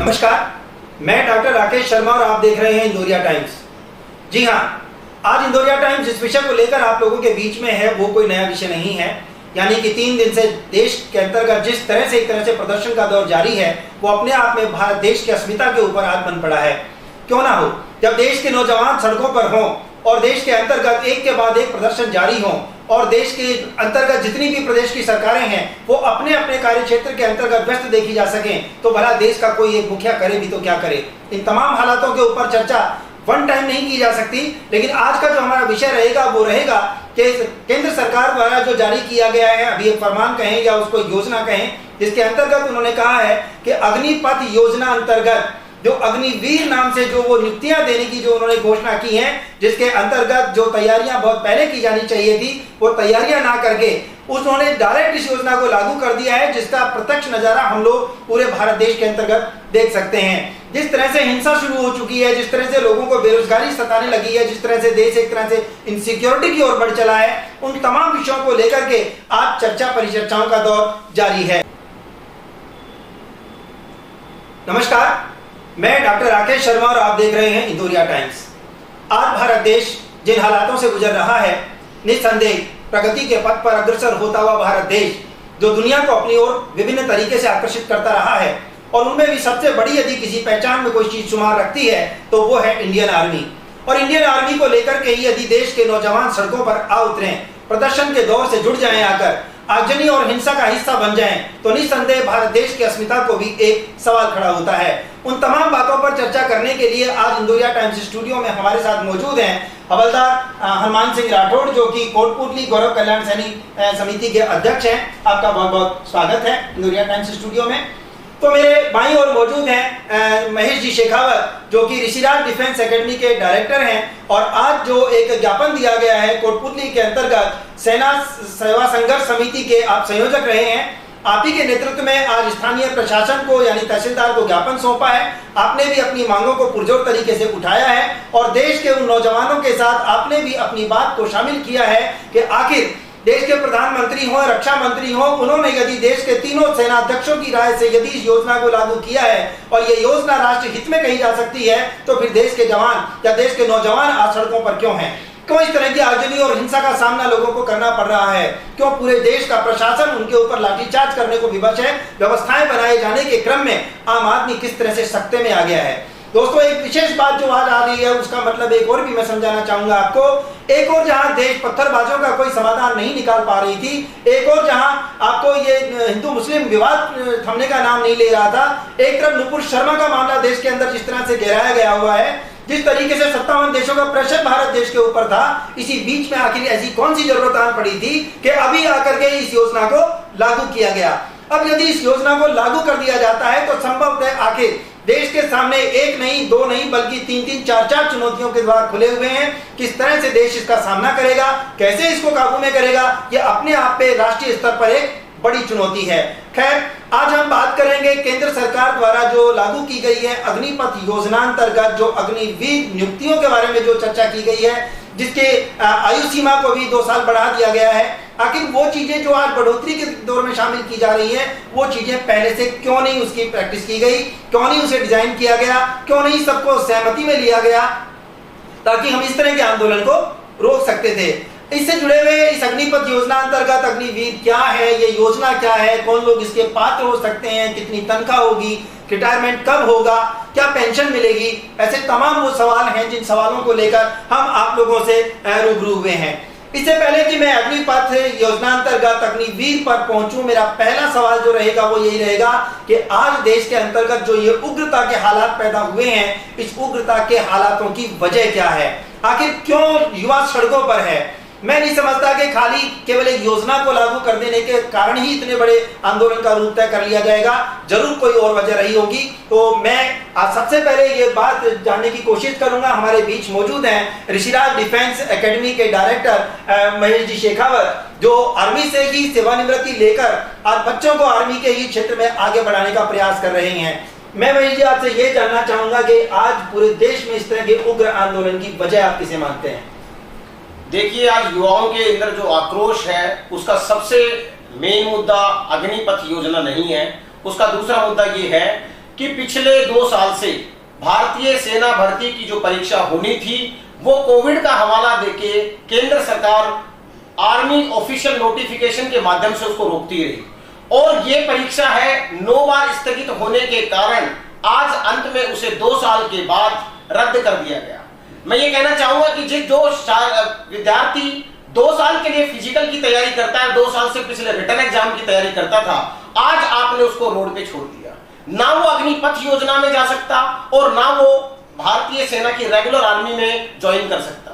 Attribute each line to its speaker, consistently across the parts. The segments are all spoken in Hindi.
Speaker 1: नमस्कार, मैं डॉक्टर राकेश शर्मा और आप देख रहे हैं इंदौरिया टाइम्स। जी हाँ, आज इंदौरिया टाइम्स जिस विषय को लेकर आप लोगों के बीच में है वो कोई नया विषय नहीं है। यानी कि 3 दिन से देश के अंतर्गत जिस तरह से एक तरह से प्रदर्शन का दौर जारी है वो अपने आप में भारत देश की अस्मिता के ऊपर हाथ बन पड़ा है। क्यों ना हो, जब देश के नौजवान सड़कों पर हों और देश के अंतर्गत एक के बाद एक प्रदर्शन जारी हों और देश के अंतर्गत जितनी भी प्रदेश की सरकारें हैं वो अपने अपने कार्य क्षेत्र के अंतर्गत व्यस्त देखी जा सकें, तो भला देश का कोई एक मुखिया करे भी तो क्या करे। इन तमाम हालातों के ऊपर चर्चा वन टाइम नहीं की जा सकती, लेकिन आज का जो हमारा विषय रहेगा वो रहेगा कि केंद्र सरकार द्वारा जो जारी किया गया है, अभी एक फरमान कहें या उसको योजना कहें, जिसके अंतर्गत उन्होंने कहा है कि अग्निपथ योजना अंतर्गत जो अग्निवीर नाम से जो वो नियुक्तियां देने की जो उन्होंने घोषणा की है, जिसके अंतर्गत जो तैयारियां बहुत पहले की जानी चाहिए थी वो तैयारियां ना करके उन्होंने डायरेक्ट इस योजना को लागू कर दिया है, जिसका प्रत्यक्ष नजारा हम लोग पूरे भारत देश के अंतर्गत देख सकते हैं। जिस तरह से हिंसा शुरू हो चुकी है, जिस तरह से लोगों को बेरोजगारी सताने लगी है, जिस तरह से देश एक तरह से इनसिक्योरिटी की ओर बढ़ चला है, उन तमाम विषयों को लेकर के आज चर्चा परिचर्चाओं का दौर जारी है। नमस्कार, मैं डॉक्टर राकेश शर्मा और आप देख रहे हैं इंदौरिया टाइम्स। आज भारत देश जिन हालातों से गुजर रहा है, निस्संदेह प्रगति के पथ पर अग्रसर होता हुआ भारत देश जो दुनिया को अपनी ओर विभिन्न तरीके से आकर्षित करता रहा है, और उनमें भी सबसे बड़ी यदि किसी पहचान में कोई चीज शुमार रखती है तो वो है इंडियन आर्मी। और इंडियन आर्मी को लेकर के ही यदि देश के नौजवान सड़कों पर आ उतरे, प्रदर्शन के दौर से जुड़ जाएं, आकर आगजनी और हिंसा का हिस्सा बन जाएं, तो निस्संदेह भारत देश की अस्मिता को भी एक सवाल खड़ा होता है। उन तमाम बातों पर चर्चा करने के लिए आज इंदौरिया टाइम्स स्टूडियो में हमारे साथ मौजूद हैं हवलदार हनुमान सिंह राठौड़, जो कि कोटपुतली गौरव कल्याण सैनिक समिति के अध्यक्ष हैं। आपका बहुत बहुत स्वागत है इंदौरिया टाइम्स स्टूडियो में। तो मेरे बाईं ओर मौजूद हैं महेश जी शेखावत, जो कि ऋषिराज डिफेंस एकेडमी के डायरेक्टर हैं, और आज जो एक ज्ञापन दिया गया है कोटपुतली के अंतर्गत सेना सेवा संघर्ष समिति के आप संयोजक रहे हैं। आप ही के नेतृत्व में आज स्थानीय प्रशासन को यानी तहसीलदार को ज्ञापन सौंपा है। आपने भी अपनी मांगों को पुरजोर तरीके से उठाया है और देश के उन नौजवानों के साथ आपने भी अपनी बात को शामिल किया है कि आखिर देश के प्रधानमंत्री हो, रक्षा मंत्री हो, उन्होंने यदि देश के तीनों सेनाध्यक्षों की राय से यदि इस योजना को लागू किया है और ये योजना राष्ट्र हित में कही जा सकती है, तो फिर देश के जवान या देश के नौजवान आज सड़कों पर क्यों हैं? क्यों इस तरह की आगजनी और हिंसा का सामना लोगों को करना पड़ रहा है? क्यों पूरे देश का प्रशासन उनके ऊपर लाठीचार्ज करने को विवश है? व्यवस्थाएं बनाए जाने के क्रम में आम आदमी किस तरह से सख्ते में आ गया है? दोस्तों, एक विशेष बात जो आज आ रही है उसका मतलब एक और भी मैं समझाना चाहूंगा आपको। एक और जहां देश पत्थरबाजों का कोई समाधान नहीं निकाल पा रही थी, एक और जहां आपको ये हिंदू मुस्लिम विवाद थमने का नाम नहीं ले रहा था, एक तरफ नुपुर शर्मा का मामला देश के अंदर जिस तरह से गहराया गया हुआ है, जिस तरीके से 57 देशों का प्रेशर भारत देश के ऊपर था, इसी बीच में आखिर ऐसी कौन सी जरूरत आन पड़ी थी कि अभी आकर के इस योजना को लागू किया गया। अब यदि इस योजना को लागू कर दिया जाता है तो संभवतः आखिर देश के सामने एक नहीं, दो नहीं, बल्कि 3-3, 4-4 चुनौतियों के द्वार खुले हुए हैं। किस तरह से देश इसका सामना करेगा, कैसे इसको काबू में करेगा, यह अपने आप पे राष्ट्रीय स्तर पर एक बड़ी चुनौती है। खैर, आज हम बात करेंगे केंद्र सरकार द्वारा जो लागू की गई है अग्निपथ योजना अंतर्गत जो अग्निवीर नियुक्तियों के बारे में जो चर्चा की गई है, जिसके आयु सीमा को भी 2 साल बढ़ा दिया गया है। आखिर वो चीजें जो आज बढ़ोतरी के दौर में शामिल की जा रही है, वो चीजें पहले से क्यों नहीं उसकी प्रैक्टिस की गई, क्यों नहीं उसे डिजाइन किया गया, क्यों नहीं सबको सहमति में लिया गया, ताकि हम इस तरह के आंदोलन को रोक सकते थे। इससे जुड़े हुए इस अग्निपथ योजना अंतर्गत अग्निवीर क्या है, ये योजना क्या है, कौन लोग इसके पात्र हो सकते हैं, कितनी तनख्वाह होगी, रिटायरमेंट कब होगा, क्या पेंशन मिलेगी, ऐसे तमाम वो सवाल हैं जिन सवालों को लेकर हम आप लोगों से रूबरू हुए हैं। इससे पहले कि मैं अग्निपथ योजना अंतर्गत अग्निवीर पर पहुंचूं, मेरा पहला सवाल जो रहेगा वो यही रहेगा कि आज देश के अंतर्गत जो ये उग्रता के हालात पैदा हुए हैं, इस उग्रता के हालातों की वजह क्या है? आखिर क्यों युवा सड़कों पर है? मैं नहीं समझता कि खाली केवल एक योजना को लागू कर देने के कारण ही इतने बड़े आंदोलन का रूप तय कर लिया जाएगा। जरूर कोई और वजह रही होगी। तो मैं आज सबसे पहले ये बात जानने की कोशिश करूंगा। हमारे बीच मौजूद हैं ऋषिराज डिफेंस एकेडमी के डायरेक्टर महेश जी शेखावत, जो आर्मी से ही सेवानिवृत्ति लेकर आज बच्चों को आर्मी के ही क्षेत्र में आगे बढ़ाने का प्रयास कर रहे हैं। मैं महेश जी आपसे ये जानना चाहूंगा कि आज पूरे देश में इस तरह के उग्र आंदोलन की वजह आप किसे मानते हैं?
Speaker 2: देखिए, आज युवाओं के अंदर जो आक्रोश है उसका सबसे मेन मुद्दा अग्निपथ योजना नहीं है। उसका दूसरा मुद्दा ये है कि पिछले 2 साल से भारतीय सेना भर्ती की जो परीक्षा होनी थी वो कोविड का हवाला देके केंद्र सरकार आर्मी ऑफिशियल नोटिफिकेशन के माध्यम से उसको रोकती रही और ये परीक्षा है 9 बार स्थगित होने के कारण आज अंत में उसे 2 साल के बाद रद्द कर दिया गया। मैं ये कहना चाहूंगा कि जो विद्यार्थी 2 साल के लिए फिजिकल की तैयारी करता है, 2 साल से पिछले रिटर्न एग्जाम की तैयारी करता था, आज आपने उसको रोड पे छोड़ दिया। ना वो अग्निपथ योजना में जा सकता और ना वो भारतीय सेना की रेगुलर आर्मी में ज्वाइन कर सकता।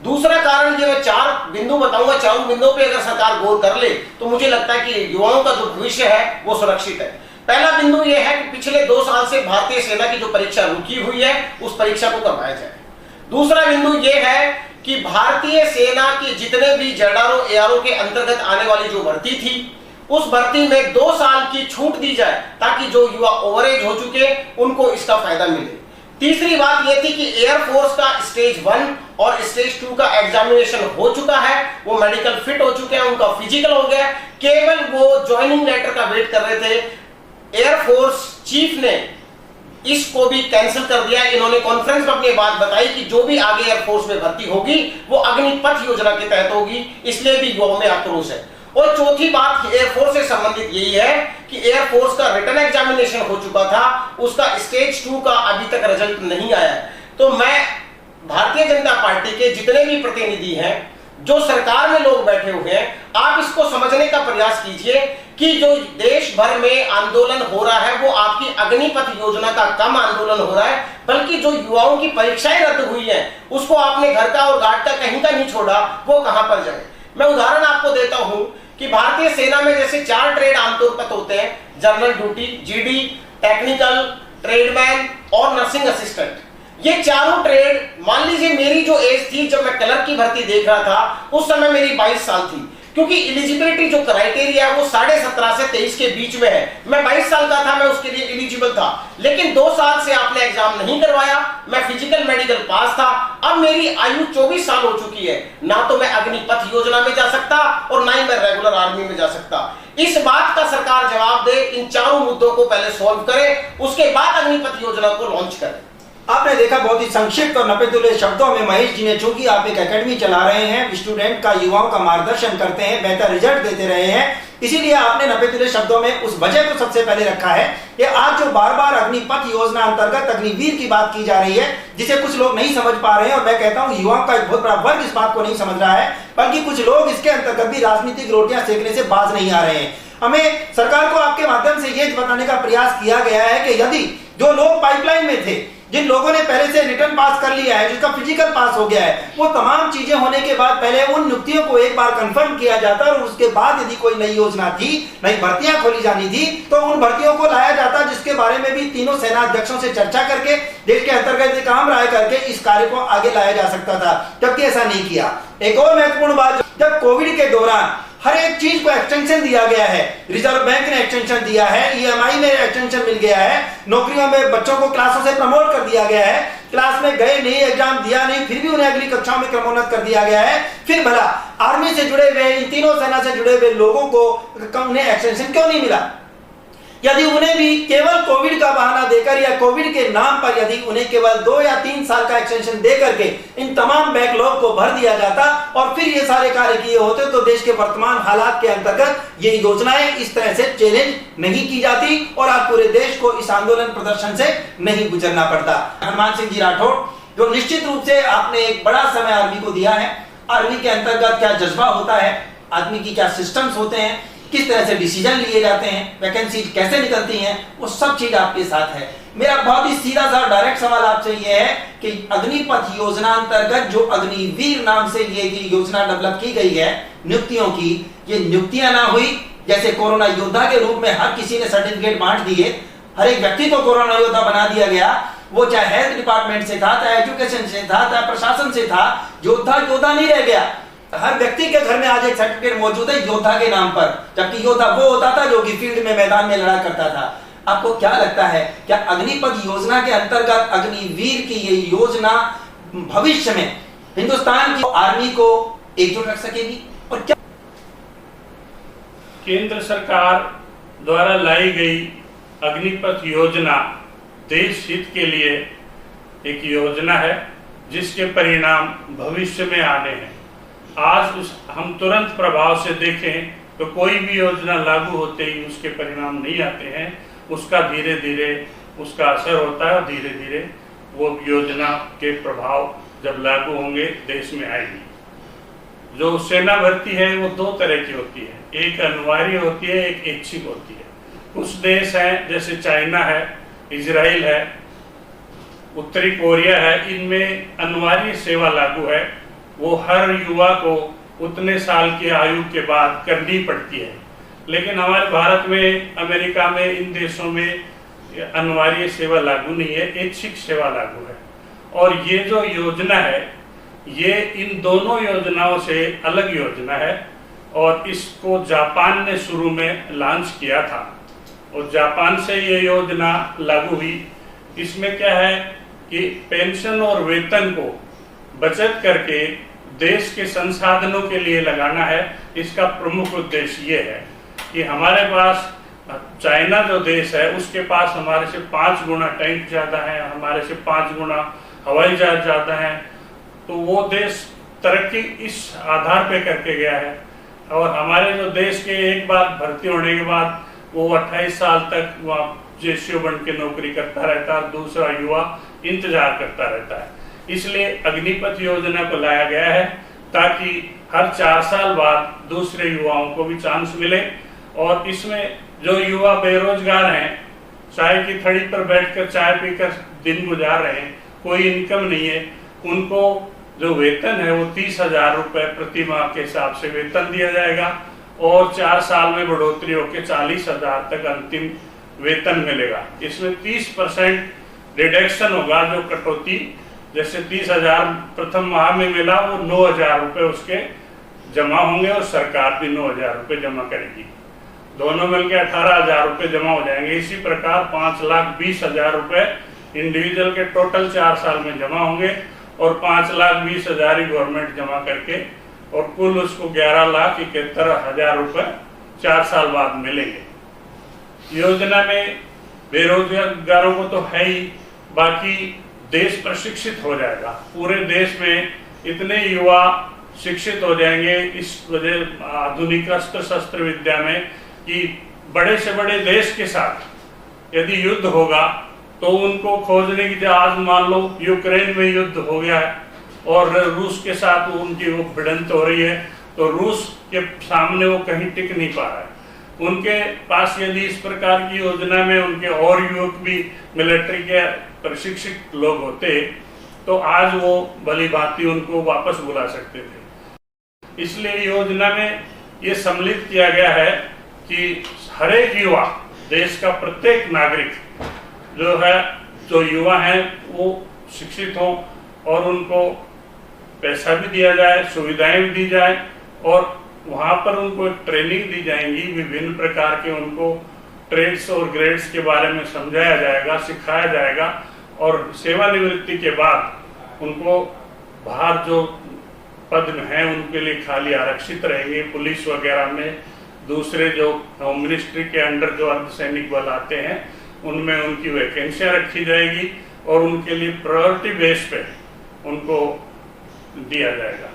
Speaker 2: दूसरा कारण ये मैं 4 बिंदु बताऊंगा, 4 बिंदुओं पे अगर सरकार गौर कर ले तो मुझे लगता है कि युवाओं का जो भविष्य है वो सुरक्षित है। पहला बिंदु ये है कि पिछले 2 साल से भारतीय सेना की जो परीक्षा रुकी हुई है उस परीक्षा को करवाया जाए। दूसरा बिंदु ये है कि भारतीय सेना के जितने भी जेडआरओ एआरओ के अंतर्गत आने वाली जो भर्ती थी उस भर्ती में 2 साल की छूट दी जाए ताकि जो युवा ओवरेज हो चुके उनको इसका फायदा मिले। तीसरी बात यह थी कि एयरफोर्स का स्टेज 1 और स्टेज 2 का एग्जामिनेशन हो चुका है, वो मेडिकल फिट हो चुके हैं, उनका फिजिकल हो गया, केवल वो ज्वाइनिंग लेटर का वेट कर रहे थे। एयरफोर्स चीफ ने इसको भी कैंसिल कर दिया। इन्होंने कॉन्फ्रेंस में अपनी बात बताई कि जो भी आगे एयरफोर्स में भर्ती होगी वो अग्निपथ योजना के तहत होगी, इसलिए भी युवाओं में आक्रोश है। और चौथी बात एयरफोर्स से संबंधित यही है कि एयरफोर्स का रिटर्न एग्जामिनेशन हो चुका था, उसका स्टेज 2 का अभी तक रिजल्ट नहीं आया है। तो मैं भारतीय जनता पार्टी के जितने भी प्रतिनिधि हैं, जो सरकार में लोग बैठे हुए हैं, आप इसको समझने का प्रयास कीजिए कि जो देश भर में आंदोलन हो रहा है वो आपकी अग्निपथ योजना का कम आंदोलन हो रहा है, बल्कि जो युवाओं की परीक्षाएं रद्द हुई हैं उसको आपने घर का और घाट का कहीं का नहीं छोड़ा, वो कहां पर जाए। मैं उदाहरण आपको देता हूं कि भारतीय सेना में जैसे 4 ट्रेड आमतौर पर होते हैं, general duty, GD, technical, tradesman और नर्सिंग असिस्टेंट। ये चारों ट्रेड, मान लीजिए मेरी जो एज थी जब मैं क्लर्क की भर्ती देख रहा था उस समय मेरी 22 साल थी, क्योंकि एलिजिबिलिटी जो क्राइटेरिया है वो 17.5 से 23 के बीच में है। मैं 22 साल का था, मैं उसके लिए एलिजिबल था, लेकिन 2 साल से आपने एग्जाम नहीं करवाया, मैं फिजिकल मेडिकल पास था, अब मेरी आयु 24 साल हो चुकी है, ना तो मैं अग्निपथ योजना में जा सकता और ना ही मैं रेगुलर आर्मी में जा सकता। इस बात का सरकार जवाब दे, इन चारों मुद्दों को पहले सॉल्व करे, उसके बाद अग्निपथ योजना को लॉन्च करे।
Speaker 1: आपने देखा बहुत ही संक्षिप्त और नपे-तुले शब्दों में महेश जी ने, चूंकि आप एक एकेडमी चला रहे हैं, स्टूडेंट का, युवाओं का मार्गदर्शन करते हैं, बेहतर रिजल्ट देते रहे हैं, इसीलिए आपने नपे-तुले शब्दों में उस वजह को सबसे पहले रखा है कि आज जो बार बार अग्निपथ योजना अंतर्गत अग्निवीर की बात की जा रही है, जिसे कुछ लोग नहीं समझ पा रहे हैं, और मैं कहता हूं युवाओं का एक बहुत बड़ा वर्ग इस बात को नहीं समझ रहा है, बल्कि कुछ लोग इसके अंतर्गत भी राजनीतिक रोटियां सेकने से बाज नहीं आ रहे हैं। हमें सरकार को आपके माध्यम से ये बताने का प्रयास किया गया है कि यदि जो लोग पाइपलाइन में थे, जिन लोगों ने पहले से रिटर्न पास कर लिया है, जिसका फिजिकल पास हो गया है, वो तमाम चीजें होने के बाद पहले उन नियुक्तियों को एक बार कंफर्म किया जाता और उसके बाद यदि कोई नई योजना थी, नई भर्तियां खोली जानी थी, तो उन भर्तियों को लाया जाता, जिसके बारे में भी तीनों सेना अध्यक्षों से चर्चा करके, देश के अंतर्गत काम राय करके इस कार्य को आगे लाया जा सकता था, जबकि ऐसा नहीं किया। एक और महत्वपूर्ण बात, जब कोविड के दौरान हर एक चीज को एक्सटेंशन दिया गया है, रिजर्व बैंक ने एक्सटेंशन दिया है, ईएमआई में एक्सटेंशन मिल गया है, नौकरियों में बच्चों को क्लासों से प्रमोट कर दिया गया है, क्लास में गए नहीं, एग्जाम दिया नहीं, फिर भी उन्हें अगली कक्षाओं में क्रमोन्नत कर दिया गया है, फिर भला आर्मी से जुड़े हुए, इन तीनों सेना से जुड़े हुए लोगों को उन्हें एक्सटेंशन क्यों नहीं मिला? यदि उन्हें भी केवल कोविड का बहाना देकर या कोविड के नाम पर यदि उन्हें केवल 2 या 3 साल का एक्सटेंशन दे करके इन तमाम बैकलॉग को भर दिया जाता और फिर ये सारे कार्य किए होते, तो देश के वर्तमान हालात के अंतर्गत ये योजनाएं इस तरह से चैलेंज नहीं की जाती और आज पूरे देश को इस आंदोलन प्रदर्शन से नहीं गुजरना पड़ता। हनुमान सिंह जी राठौड़, जो निश्चित रूप से आपने एक बड़ा समय आर्मी को दिया है, आर्मी के अंतर्गत क्या जज्बा होता है, आदमी की क्या सिस्टम्स होते हैं, किस तरह से डिसीजन लिए जाते हैं, वैकेंसी कैसे निकलती हैं, वो सब चीज आपके साथ है। मेरा बहुत ही सीधा सा डायरेक्ट सवाल आपसे ये है कि अग्निपथ योजना अंतर्गत जो अग्निवीर नाम से ये योजना डेवलप की गई है नियुक्तियों की, ये नियुक्तियां ना हुई, जैसे कोरोना योद्धा के रूप में हर किसी ने सर्टिफिकेट बांट दिए, हर एक व्यक्ति को कोरोना योद्धा बना दिया गया, वो चाहे हेल्थ डिपार्टमेंट से था, चाहे एजुकेशन से था, चाहे प्रशासन से था, योद्धा योद्धा नहीं रह गया। हर व्यक्ति के घर में आज एक सर्टिफिकेट मौजूद है योद्धा के नाम पर, जबकि योद्धा वो होता था जो कि फील्ड में, मैदान में लड़ा करता था। आपको क्या लगता है, क्या अग्निपथ योजना के अंतर्गत अग्निवीर की ये योजना भविष्य में हिंदुस्तान की आर्मी को एकजुट रख सकेगी? और क्या
Speaker 3: केंद्र सरकार द्वारा लाई गई अग्निपथ योजना देश हित के लिए एक योजना है जिसके परिणाम भविष्य में आने हैं। आज हम तुरंत प्रभाव से देखें तो कोई भी योजना लागू होते ही उसके परिणाम नहीं आते हैं, उसका धीरे धीरे उसका असर होता है और धीरे धीरे वो योजना के प्रभाव जब लागू होंगे देश में आएगी। जो सेना भर्ती है वो दो तरह की होती है, एक अनिवार्य होती है, एक ऐच्छिक होती है। कुछ देश हैं जैसे चाइना है, इजराइल है, उत्तरी कोरिया है, इनमें अनिवार्य सेवा लागू है। वो हर युवा को उतने साल की आयु के बाद करनी पड़ती है। लेकिन हमारे भारत में, अमेरिका में, इन देशों में अनिवार्य सेवा लागू नहीं है, ऐच्छिक सेवा लागू है। और ये जो योजना है ये इन दोनों योजनाओं से अलग योजना है और इसको जापान ने शुरू में लॉन्च किया था और जापान से ये योजना लागू हुई। इसमें क्या है कि पेंशन और वेतन को बचत करके देश के संसाधनों के लिए लगाना है। इसका प्रमुख उद्देश्य ये है कि हमारे पास चाइना जो देश है उसके पास हमारे से 5 गुना टैंक ज़्यादा है, हमारे से 5 गुना हवाई जहाज ज़्यादा है। तो वो देश तरक्की इस आधार पे करके गया है और हमारे जो देश के एक बार भर्ती होने के बाद वो 28 साल तक वहाँ जेसीओ बन के नौकरी करता रहता है, दूसरा युवा इंतजार करता रहता है। इसलिए अग्निपथ योजना को लाया गया है ताकि हर 4 साल बाद दूसरे युवाओं को भी चांस मिले। और इसमें जो युवा बेरोजगार हैं, चाय की थड़ी पर बैठकर चाय पीकर दिन गुजार रहे हैं, कोई इनकम नहीं है, उनको जो वेतन है वो 30,000 रुपए प्रति माह के हिसाब से वेतन दिया जाएगा और 4 साल में बढ़ोतरी होकर 40,000 तक अंतिम वेतन मिलेगा। इसमें 30% रिडक्शन होगा, जो कटौती जैसे 30,000 प्रथम माह में मिला वो 9,000 रुपए उसके जमा होंगे और सरकार भी 9,000 रुपए जमा करेगी, दोनों मिलकर 18,000 रुपए जमा हो जाएंगे। इसी प्रकार 5,20,000 रुपए इंडिविजुअल के टोटल 4 साल में जमा होंगे और 5,20,000 ही गवर्नमेंट जमा करके और कुल उसको 11,71,000 रुपए 4 साल बाद मिलेंगे। योजना में बेरोजगारों को तो है ही, बाकी देश प्रशिक्षित हो जाएगा। पूरे देश में इतने युवा शिक्षित हो जाएंगे इस वजह आधुनिक अस्त्र शस्त्र विद्या में कि बड़े से बड़े देश के साथ यदि युद्ध होगा तो उनको खोजने की, आज मान लो यूक्रेन में युद्ध हो गया है और रूस के साथ उनकी वो भिड़ंत हो रही है, तो रूस के सामने वो कहीं टिक नहीं पा रहा है। उनके पास यदि इस प्रकार की योजना में उनके और युवक भी मिलिट्री के प्रशिक्षित लोग होते तो आज वो भली भांति उनको वापस बुला सकते थे। इसलिए योजना में ये सम्मिलित किया गया है कि हर एक युवा, देश का प्रत्येक नागरिक जो युवा हैं वो शिक्षित हों और उनको पैसा भी दिया जाए, सुविधाएं भी दी जाए और वहाँ पर उनको ट्रेनिंग दी जाएंगी। विभिन्न प्रकार के उनको ट्रेड्स और ग्रेड्स के बारे में समझाया जाएगा, सिखाया जाएगा और सेवानिवृत्ति के बाद उनको बाहर जो पद हैं उनके लिए खाली आरक्षित रहेंगे। पुलिस वगैरह में, दूसरे जो होम मिनिस्ट्री के अंडर जो अर्धसैनिक बल आते हैं उनमें उनकी वैकेंसियां रखी जाएगी और उनके लिए प्रायोरिटी बेस पे उनको दिया जाएगा।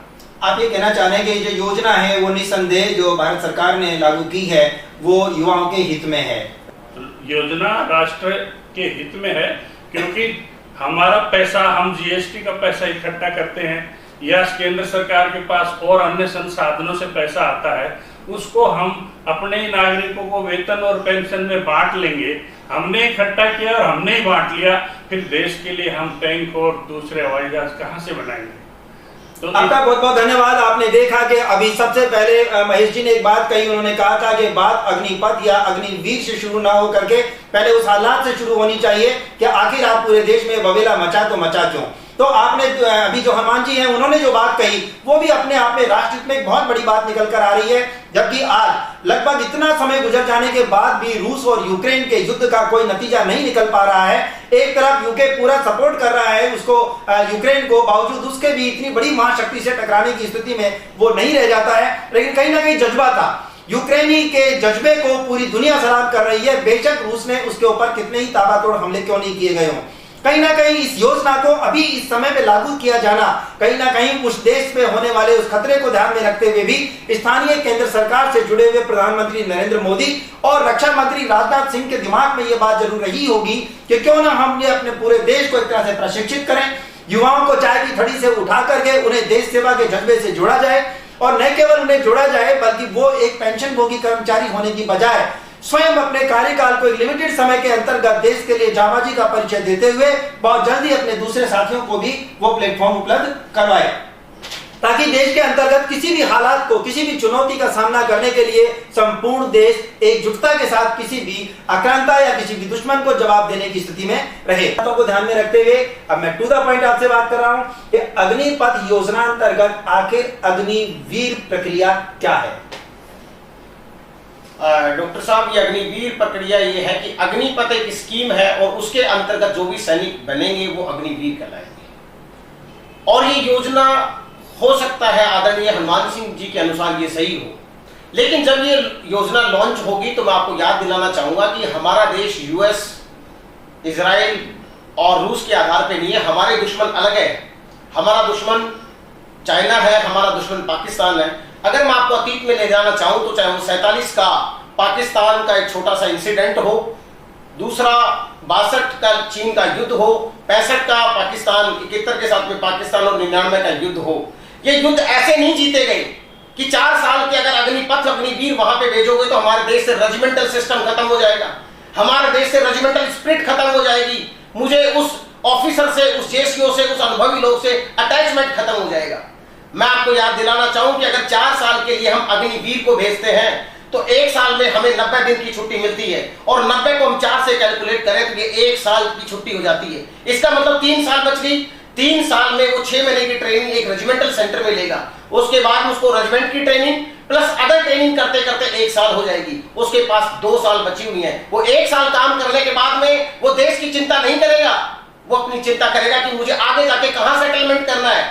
Speaker 1: आप ये कहना चाह रहे हैं कि जो योजना है वो निसंदेह जो भारत सरकार ने लागू की है वो युवाओं के हित में है।
Speaker 3: योजना राष्ट्र के हित में है क्योंकि हमारा पैसा, हम जीएसटी का पैसा इकट्ठा करते हैं या केंद्र सरकार के पास और अन्य संसाधनों से पैसा आता है, उसको हम अपने ही नागरिकों को वेतन और पेंशन में बांट लेंगे। हमने इकट्ठा किया और हमने ही बांट लिया, फिर देश के लिए हम टैंक और दूसरे हवाई जहाज कहाँ से बनाएंगे?
Speaker 1: तो आपका बहुत बहुत धन्यवाद। आपने देखा कि अभी सबसे पहले महेश जी ने एक बात कही, उन्होंने कहा था कि बात अग्निपथ या अग्निवीर से शुरू ना हो करके पहले उस हालात से शुरू होनी चाहिए कि आखिर आप पूरे देश में बवेला मचा तो मचा क्यों। तो आपने अभी जो हनुमान जी हैं उन्होंने जो बात कही वो भी अपने आप में राष्ट्र में एक बहुत बड़ी बात निकल कर आ रही है। जबकि आज लगभग इतना समय गुजर जाने के बाद भी रूस और यूक्रेन के युद्ध का कोई नतीजा नहीं निकल पा रहा है। एक तरफ यूके पूरा सपोर्ट कर रहा है उसको, यूक्रेन को, बावजूद उसके भी इतनी बड़ी महाशक्ति से टकराने की स्थिति में वो नहीं रह जाता है। लेकिन कहीं ना कहीं जज्बा था, यूक्रेनी के जज्बे को पूरी दुनिया सलाम कर रही है, बेशक रूस ने उसके ऊपर कितने ही ताबड़तोड़ हमले क्यों नहीं किए गए हों। कहीं ना कहीं इस योजना को अभी इस समय पे लागू किया जाना कहीं ना कहीं उस देश पे होने वाले उस खतरे को ध्यान में रखते हुए भी स्थानीय केंद्र सरकार से जुड़े हुए प्रधानमंत्री नरेंद्र मोदी और रक्षा मंत्री राजनाथ सिंह के दिमाग में ये बात जरूर रही होगी कि क्यों ना हम ये अपने पूरे देश को एक तरह से प्रशिक्षित करें, युवाओं को चाय की थड़ी से उठा करके उन्हें देश सेवा के जज्बे से जोड़ा जाए, और न केवल उन्हें जोड़ा जाए बल्कि वो एक पेंशनभोगी कर्मचारी होने की बजाय स्वयं अपने कार्यकाल को एक लिमिटेड समय के अंतर्गत देश के लिए जाबाजी का परिचय देते हुए बहुत जल्दी अपने दूसरे साथियों को भी वो प्लेटफॉर्म उपलब्ध करवाए, ताकि देश के अंतर्गत किसी भी हालात को, किसी भी चुनौती का सामना करने के लिए संपूर्ण देश एकजुटता के साथ किसी भी आक्रांता या किसी भी दुश्मन को जवाब देने की स्थिति में रहे। बातों को ध्यान में रखते हुए अब मैं टू द पॉइंट आपसे बात कर रहा हूं कि अग्निपथ योजना अंतर्गत आखिर अग्निवीर प्रक्रिया क्या है।
Speaker 2: डॉक्टर साहब, ये अग्निवीर प्रक्रिया ये है कि अग्निपथ एक स्कीम है और उसके अंतर्गत जो भी सैनिक बनेंगे वो अग्निवीर कहलाएंगे। और ये योजना हो सकता है आदरणीय हनुमान सिंह जी के अनुसार ये सही हो, लेकिन जब ये योजना लॉन्च होगी तो मैं आपको याद दिलाना चाहूंगा कि हमारा देश यूएस, इजराइल और रूस के आधार पे नहीं है। हमारे दुश्मन अलग है, हमारा दुश्मन चाइना है, हमारा दुश्मन पाकिस्तान है। अगर मैं आपको अतीत में ले जाना चाहूं तो चाहे वो 47 का पाकिस्तान का एक छोटा सा इंसिडेंट हो, दूसरा 62 का चीन का युद्ध हो, 65 का पाकिस्तान 71 के साथ में पाकिस्तान और 99 का युद्ध हो, ये युद्ध ऐसे नहीं जीते गए कि 4 साल के अगर अग्निपथ अग्निवीर वहां पे भेजोगे तो हमारे देश से रेजिमेंटल सिस्टम खत्म हो जाएगा, हमारे देश से रेजिमेंटल स्पिरिट खत्म हो जाएगी, मुझे उस ऑफिसर से, उस जेसीओ से, उस अनुभवी लोग से अटैचमेंट खत्म हो जाएगा। मैं आपको याद दिलाना चाहूं कि अगर 4 साल के लिए हम अग्निवीर को भेजते हैं तो 1 साल में हमें 90 दिन की छुट्टी मिलती है, और 90 को हम 4 से कैलकुलेट करें तो ये 1 साल की छुट्टी हो जाती है। इसका मतलब 3 साल बच गई। 3 साल में वो 6 महीने की ट्रेनिंग एक रेजिमेंटल सेंटर में लेगा, उसके बाद उसको रेजिमेंट की ट्रेनिंग प्लस अदर ट्रेनिंग करते करते 1 साल हो जाएगी। उसके पास 2 साल बची हुई है। वो 1 साल काम करने के बाद में वो देश की चिंता नहीं करेगा, वो अपनी चिंता करेगा कि मुझे आगे जाके कहां सेटलमेंट करना है।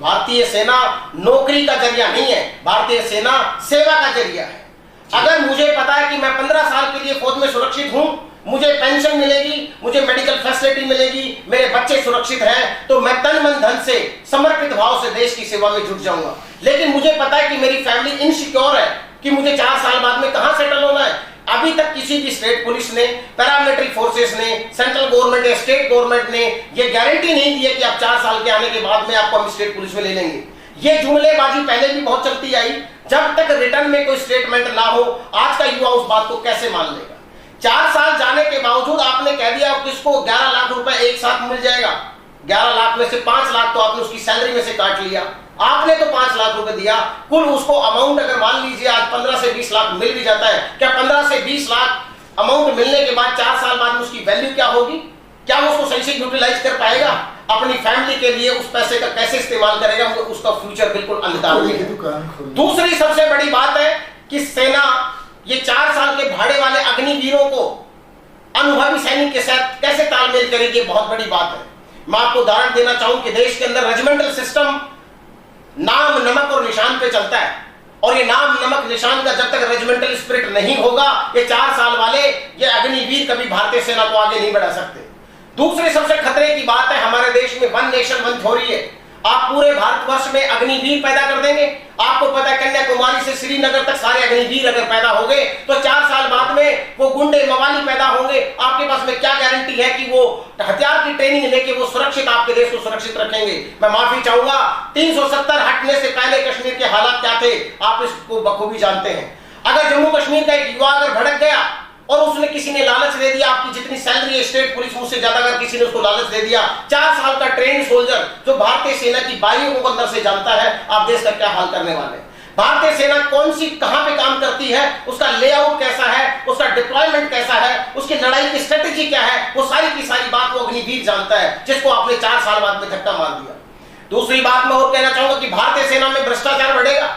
Speaker 2: भारतीय सेना नौकरी का जरिया नहीं है, भारतीय सेना सेवा का जरिया है। अगर मुझे पता है कि मैं 15 साल के लिए फौज में सुरक्षित हूं, मुझे पेंशन मिलेगी, मुझे मेडिकल फैसिलिटी मिलेगी, मेरे बच्चे सुरक्षित हैं, तो मैं तन मन धन से समर्पित भाव से देश की सेवा में जुट जाऊंगा। लेकिन मुझे पता है कि मेरी फैमिली इनसिक्योर है कि मुझे 4 साल बाद में कहां सेटल होना है। अभी तक किसी भी स्टेट पुलिस ने, पैरामिलिट्री फोर्सेस ने, सेंट्रल गवर्नमेंट या स्टेट गवर्नमेंट ने ये गारंटी नहीं दी है कि आप 4 साल के आने के बाद में आपको हम स्टेट पुलिस में ले लेंगे। ये जुमलेबाजी पहले भी बहुत चलती आई, जब तक रिटर्न में कोई स्टेटमेंट ना हो आज का युवा उस बात को कैसे मान लेगा। 4 साल जाने के बावजूद आपने कह दिया किसको 11 लाख रुपए एक साथ मिल जाएगा, 11 लाख में से 5 लाख तो आपने उसकी सैलरी में से काट लिया, आपने तो 5 लाख रुपए दिया, कुल उसको अमाउंट अगर मान लीजिए आज 15 से 20 लाख मिल भी जाता है, क्या 15 से 20 लाख अमाउंट मिलने के बाद 4 साल बाद में उसकी वैल्यू क्या होगी? क्या वो उसको सही से यूटिलाइज कर पाएगा? अपनी फैमिली के लिए उस पैसे का कैसे इस्तेमाल करेगा? उसका फ्यूचर बिल्कुल अंधकार है। दूसरी सबसे बड़ी बात है कि सेना ये 4 साल के भाड़े वाले अग्निवीरों को अनुभवी सैनिक के साथ कैसे तालमेल करेगी, बहुत बड़ी बात है। मैं आपको उदाहरण देना चाहूं कि देश के अंदर रेजिमेंटल सिस्टम नाम नमक और निशान पे चलता है, और ये नाम नमक निशान का जब तक रेजिमेंटल स्पिरिट नहीं होगा, ये 4 साल वाले ये अग्निवीर कभी भारतीय सेना को आगे नहीं बढ़ा सकते। दूसरी सबसे खतरे की बात है, हमारे देश में 1 नेशन 1 थ्योरी है। आप पूरे भारतवर्ष में अग्निवीर पैदा कर देंगे। आपको पता है कन्याकुमारी से श्रीनगर तक सारे अग्निवीर अगर पैदा हो गए तो 4 साल बाद में वो गुंडे मवाली पैदा होंगे। आपके पास में क्या गारंटी है कि वो हथियार की ट्रेनिंग लेके वो सुरक्षित आपके देश को सुरक्षित रखेंगे? मैं माफी चाहूंगा, 370 हटने से पहले कश्मीर के हालात क्या थे आप इसको बखूबी जानते हैं। अगर जम्मू कश्मीर का एक युवा अगर भड़क गया और उसने किसी ने लालच दे दिया, आपकी जितनी सैलरी है स्टेट पुलिस मुझसे ज्यादा, अगर किसी ने उसको लालच दे दिया, 4 साल का ट्रेन सोल्जर जो भारतीय सेना की बाइयों को अंदर से जानता है, आप देश का क्या हाल करने वाले? भारतीय सेना कौन सी कहां पे काम करती है, उसका लेआउट कैसा है, उसका डिप्लॉयमेंट कैसा है, उसकी लड़ाई की स्ट्रेटेजी क्या है, वो सारी की सारी बात वो अग्निवीर जानता है, जिसको आपने 4 साल बाद में धक्का मार दिया। दूसरी बात मैं और कहना चाहूंगा कि भारतीय सेना में भ्रष्टाचार बढ़ेगा।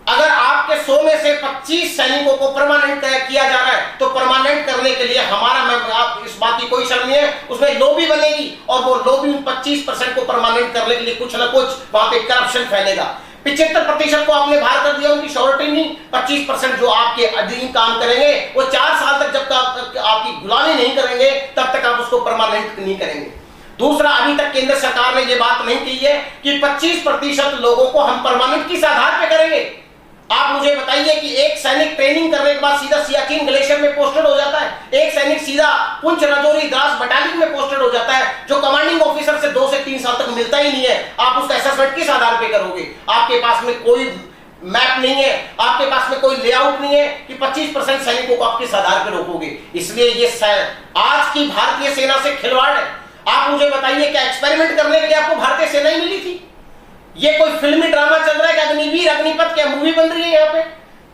Speaker 2: अगर आपके 100 में से 25 सैनिकों को परमानेंट किया जा रहा है तो परमानेंट करने के लिए हमारा, मैं आप इस बात की कोई शर्म नहीं है, उसमें लॉबी बनेगी और वो लॉबी उन 25% को परमानेंट करने के लिए कुछ ना कुछ वहां पे करप्शन फैलेगा। 75% को आपने बाहर कर दिया, उनकी श्योरिटी नहीं। 25% जो आपके अधीन काम करेंगे वो 4 साल तक जब तक आपकी गुलामी नहीं करेंगे तब तक आप उसको परमानेंट नहीं करेंगे। दूसरा, अभी तक केंद्र सरकार ने ये बात नहीं की है कि 25% लोगों को हम परमानेंट किस आधार पे करेंगे। आप मुझे बताइए कि एक सैनिक ट्रेनिंग करने के बाद सीधा सियाचिन ग्लेशियर में पोस्टेड हो जाता है, एक सैनिक सीधा पुंछ राजौरी द्रास बटालियन में पोस्टेड हो जाता है, जो कमांडिंग ऑफिसर से 2 से 3 साल तक मिलता ही नहीं है। आप उसका असेसमेंट किस आधार पे करोगे? आपके पास में कोई मैप नहीं है, आपके पास में कोई लेआउट नहीं है कि 25% सैनिकों को आप किस आधार पे रोकोगे। इसलिए ये आज की भारतीय सेना से खिलवाड़ है। आप मुझे बताइए, क्या एक्सपेरिमेंट करने के लिए आपको भारतीय सेना ही मिली थी? ये कोई फिल्मी ड्रामा चल रहा है कि अग्निवीर अग्निपथ क्या मूवी बन रही है यहाँ पे?